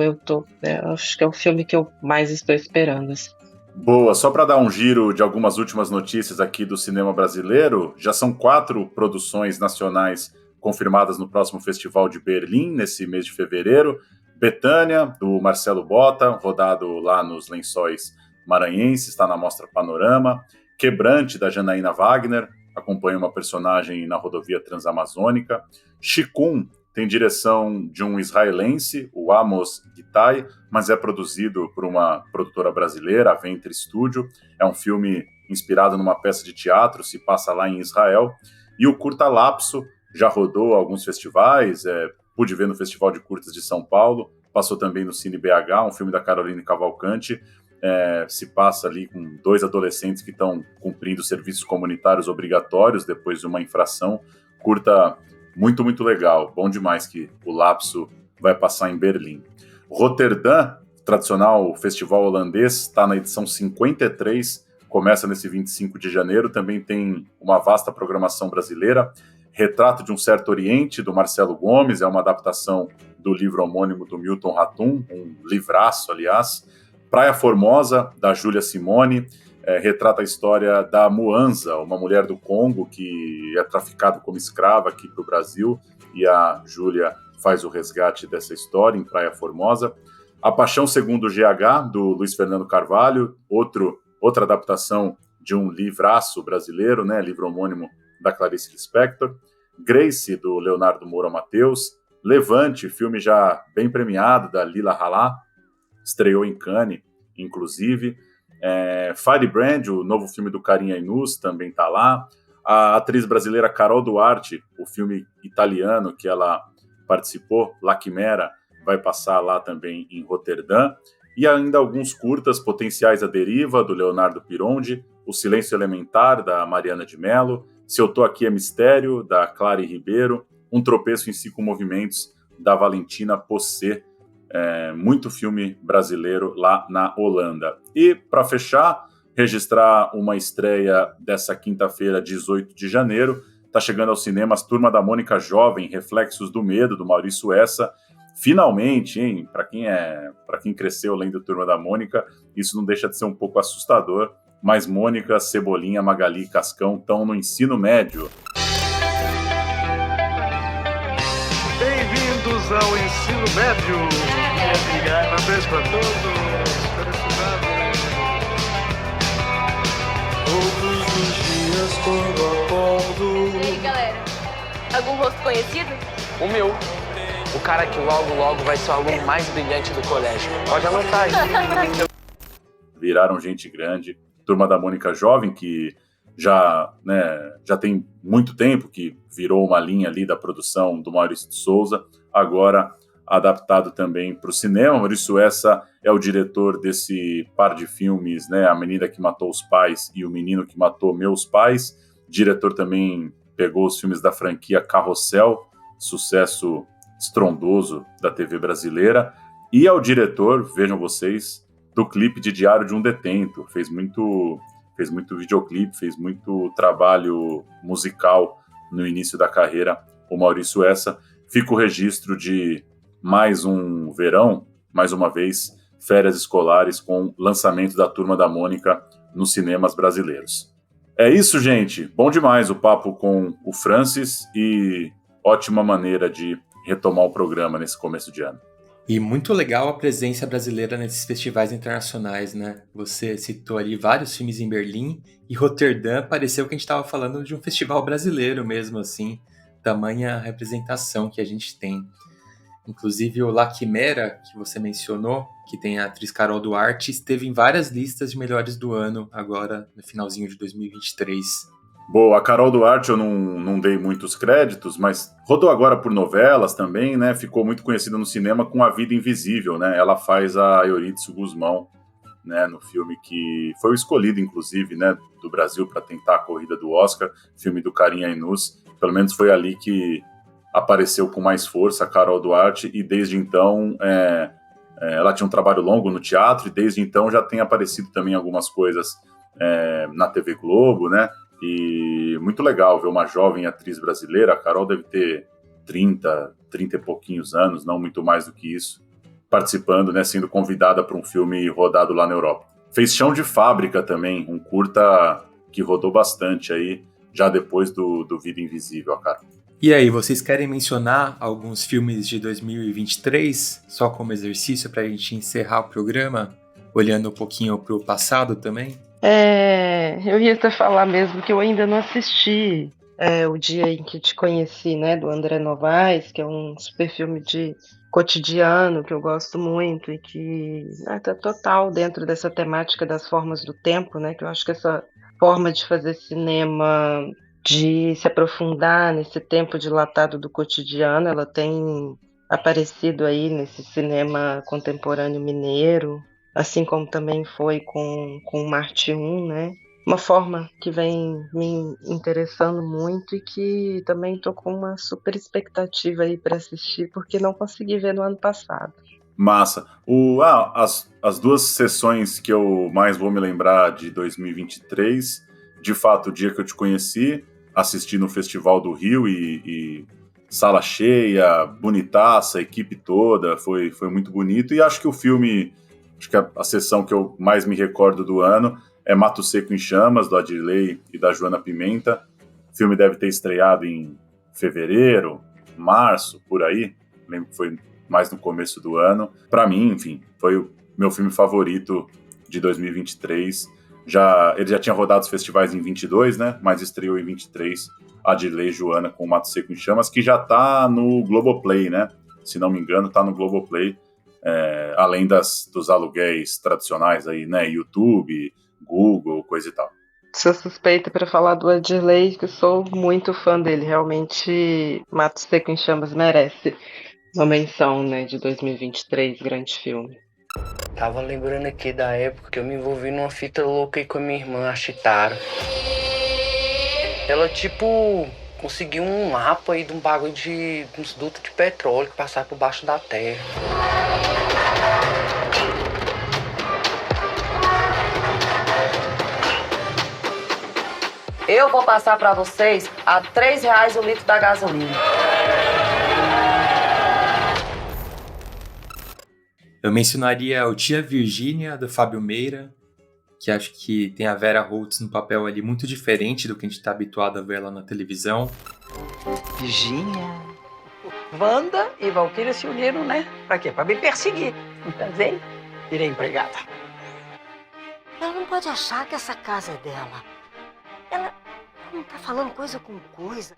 D: acho que é o filme que eu mais estou esperando, assim.
B: Boa, só para dar um giro de algumas últimas notícias aqui do cinema brasileiro, já são 4 produções nacionais confirmadas no próximo Festival de Berlim, nesse mês de fevereiro. Betânia, do Marcelo Botta, rodado lá nos Lençóis Maranhenses, está na Mostra Panorama. Quebrante, da Janaína Wagner, acompanha uma personagem na rodovia Transamazônica. Shikun tem direção de um israelense, o Amos Gitai, mas é produzido por uma produtora brasileira, a Ventre Studio. É um filme inspirado numa peça de teatro, se passa lá em Israel. E o Curta Lapso já rodou alguns festivais, pude ver no Festival de Curtas de São Paulo, passou também no Cine BH, um filme da Caroline Cavalcante. Se passa ali com 2 adolescentes que estão cumprindo serviços comunitários obrigatórios depois de uma infração. Curta muito, muito legal. Bom demais que o Lapso vai passar em Berlim. Roterdã, tradicional festival holandês, está na edição 53, começa nesse 25 de janeiro. Também tem uma vasta programação brasileira. Retrato de um Certo Oriente, do Marcelo Gomes, é uma adaptação do livro homônimo do Milton Ratum, um livraço, aliás. Praia Formosa, da Júlia Simone, retrata a história da Muanza, uma mulher do Congo que é traficada como escrava aqui para o Brasil, e a Júlia faz o resgate dessa história em Praia Formosa. A Paixão Segundo o GH, do Luiz Fernando Carvalho, outra adaptação de um livraço brasileiro, né, livro homônimo da Clarice Lispector. Grace, do Leonardo Moura Mateus. Levante, filme já bem premiado, da Lila Halá, estreou em Cannes, inclusive. Firebrand, o novo filme do Karim Ainuz, também está lá. A atriz brasileira Carol Duarte, o filme italiano que ela participou, La Chimera, vai passar lá também em Roterdã. E ainda alguns curtas, Potenciais à Deriva, do Leonardo Pirondi, O Silêncio Elementar, da Mariana de Mello, Se Eu Tô Aqui é Mistério, da Clary Ribeiro, Um Tropeço em 5 Movimentos, da Valentina Possé. Muito filme brasileiro lá na Holanda. E, para fechar, registrar uma estreia dessa quinta-feira, 18 de janeiro, Tá chegando aos cinemas Turma da Mônica Jovem, Reflexos do Medo, do Maurício Essa. Finalmente, hein? Para quem cresceu lendo Turma da Mônica, isso não deixa de ser um pouco assustador, mas Mônica, Cebolinha, Magali e Cascão estão no ensino médio.
G: Bem-vindos ao ensino médio. Parabéns para todos. Felicidades. Todos os dias quando acordo.
H: E aí, galera? Algum rosto conhecido?
F: O meu. O cara que logo vai ser o aluno mais brilhante do colégio. Pode anotar aí.
B: Viraram gente grande. Turma da Mônica Jovem, que já tem muito tempo, que virou uma linha ali da produção do Maurício de Souza, agora adaptado também para o cinema. Maurício Essa é o diretor desse par de filmes, né, A Menina que Matou os Pais e O Menino que Matou Meus Pais. Diretor também pegou os filmes da franquia Carrossel, sucesso estrondoso da TV brasileira, e é o diretor, vejam vocês, do clipe de Diário de um Detento. Fez muito videoclipe, fez muito trabalho musical no início da carreira, o Maurício Essa. Fica o registro de mais um verão, mais uma vez, férias escolares com lançamento da Turma da Mônica nos cinemas brasileiros. É isso, gente. Bom demais o papo com o Francis e ótima maneira de retomar o programa nesse começo de ano.
C: E muito legal a presença brasileira nesses festivais internacionais, né? Você citou ali vários filmes em Berlim e Roterdã, pareceu que a gente estava falando de um festival brasileiro mesmo, assim, tamanha representação que a gente tem. Inclusive o La Quimera, que você mencionou, que tem a atriz Carol Duarte, esteve em várias listas de melhores do ano, agora no finalzinho de 2023.
B: Boa, a Carol Duarte eu não dei muitos créditos, mas rodou agora por novelas também, né? Ficou muito conhecida no cinema com A Vida Invisível, né? Ela faz a Eurídice Guzmão, né? No filme que foi o escolhido, inclusive, né? Do Brasil para tentar a corrida do Oscar, filme do Karim Ainuz. Pelo menos foi ali que apareceu com mais força a Carol Duarte, e desde então ela tinha um trabalho longo no teatro, e desde então já tem aparecido também algumas coisas na TV Globo, né? E muito legal ver uma jovem atriz brasileira. A Carol deve ter 30 e pouquinhos anos, não muito mais do que isso, participando, né, sendo convidada para um filme rodado lá na Europa. Fez Chão de Fábrica também, um curta que rodou bastante aí, já depois do Vida Invisível, a Carol.
C: E aí, vocês querem mencionar alguns filmes de 2023, só como exercício para a gente encerrar o programa, olhando um pouquinho para o passado também?
D: Eu ia até falar mesmo que eu ainda não assisti O Dia em que Te Conheci, né, do André Novaes, que é um super filme de cotidiano que eu gosto muito e que tá total dentro dessa temática das formas do tempo, né, que eu acho que essa forma de fazer cinema, de se aprofundar nesse tempo dilatado do cotidiano, ela tem aparecido aí nesse cinema contemporâneo mineiro, assim como também foi com Marte 1, né? Uma forma que vem me interessando muito e que também estou com uma super expectativa aí para assistir, porque não consegui ver no ano passado.
B: Massa. As duas sessões que eu mais vou me lembrar de 2023, de fato, O Dia que Eu Te Conheci, assisti no Festival do Rio e sala cheia, bonitaça, equipe toda, foi muito bonito. E acho que o filme... Acho que a sessão que eu mais me recordo do ano é Mato Seco em Chamas, do Adirley e da Joana Pimenta. O filme deve ter estreado em fevereiro, março, por aí. Lembro que foi mais no começo do ano. Para mim, enfim, foi o meu filme favorito de 2023. Ele já tinha rodado os festivais em 22, né? Mas estreou em 23, Adirley e Joana com Mato Seco em Chamas, que já tá no Globoplay, né? Se não me engano, tá no Globoplay. Além dos aluguéis tradicionais aí, né, YouTube, Google, coisa e tal.
D: Sou suspeita para falar do Adirley, que eu sou muito fã dele. Realmente, Mato Seco em Chamas merece uma menção, né, de 2023, grande filme.
I: Tava lembrando aqui da época que eu me envolvi numa fita louca aí com a minha irmã, a Chitara. Ela, conseguiu um mapa aí de um bagulho de uns dutos de petróleo que passavam por baixo da terra.
J: Eu vou passar pra vocês a R$3 o litro da gasolina.
C: Eu mencionaria o Tia Virgínia, do Fábio Meira, que acho que tem a Vera Holtz no papel ali muito diferente do que a gente está habituado a ver ela na televisão.
K: Virgínia. Wanda e Valquíria se uniram, né? Pra quê? Pra me perseguir. Não casei, virei empregada.
L: Ela não pode achar que essa casa é dela. Ela não tá falando coisa com coisa.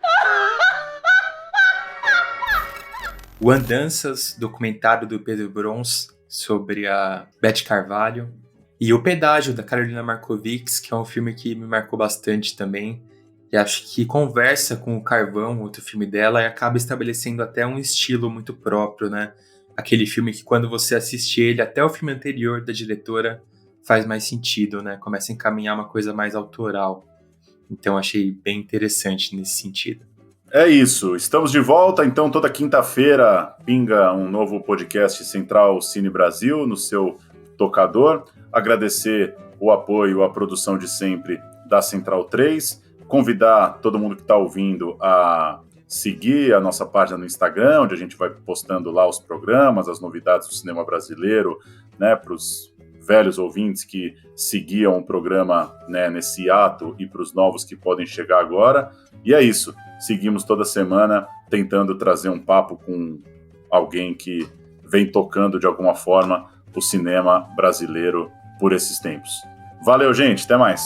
C: O Andanças, documentário do Pedro Brons sobre a Beth Carvalho. E O Pedágio, da Carolina Markovics, que é um filme que me marcou bastante também. E acho que conversa com o Carvão, outro filme dela, e acaba estabelecendo até um estilo muito próprio, né? Aquele filme que quando você assiste ele, até o filme anterior da diretora, faz mais sentido, né? Começa a encaminhar uma coisa mais autoral. Então achei bem interessante nesse sentido.
B: É isso, estamos de volta, então toda quinta-feira pinga um novo podcast Central Cine Brasil no seu tocador. Agradecer o apoio, a produção de sempre da Central 3, convidar todo mundo que está ouvindo a seguir a nossa página no Instagram, onde a gente vai postando lá os programas, as novidades do cinema brasileiro, né, para os velhos ouvintes que seguiam o programa, né, nesse ato e para os novos que podem chegar agora. E é isso. Seguimos toda semana tentando trazer um papo com alguém que vem tocando de alguma forma o cinema brasileiro por esses tempos. Valeu, gente. Até mais.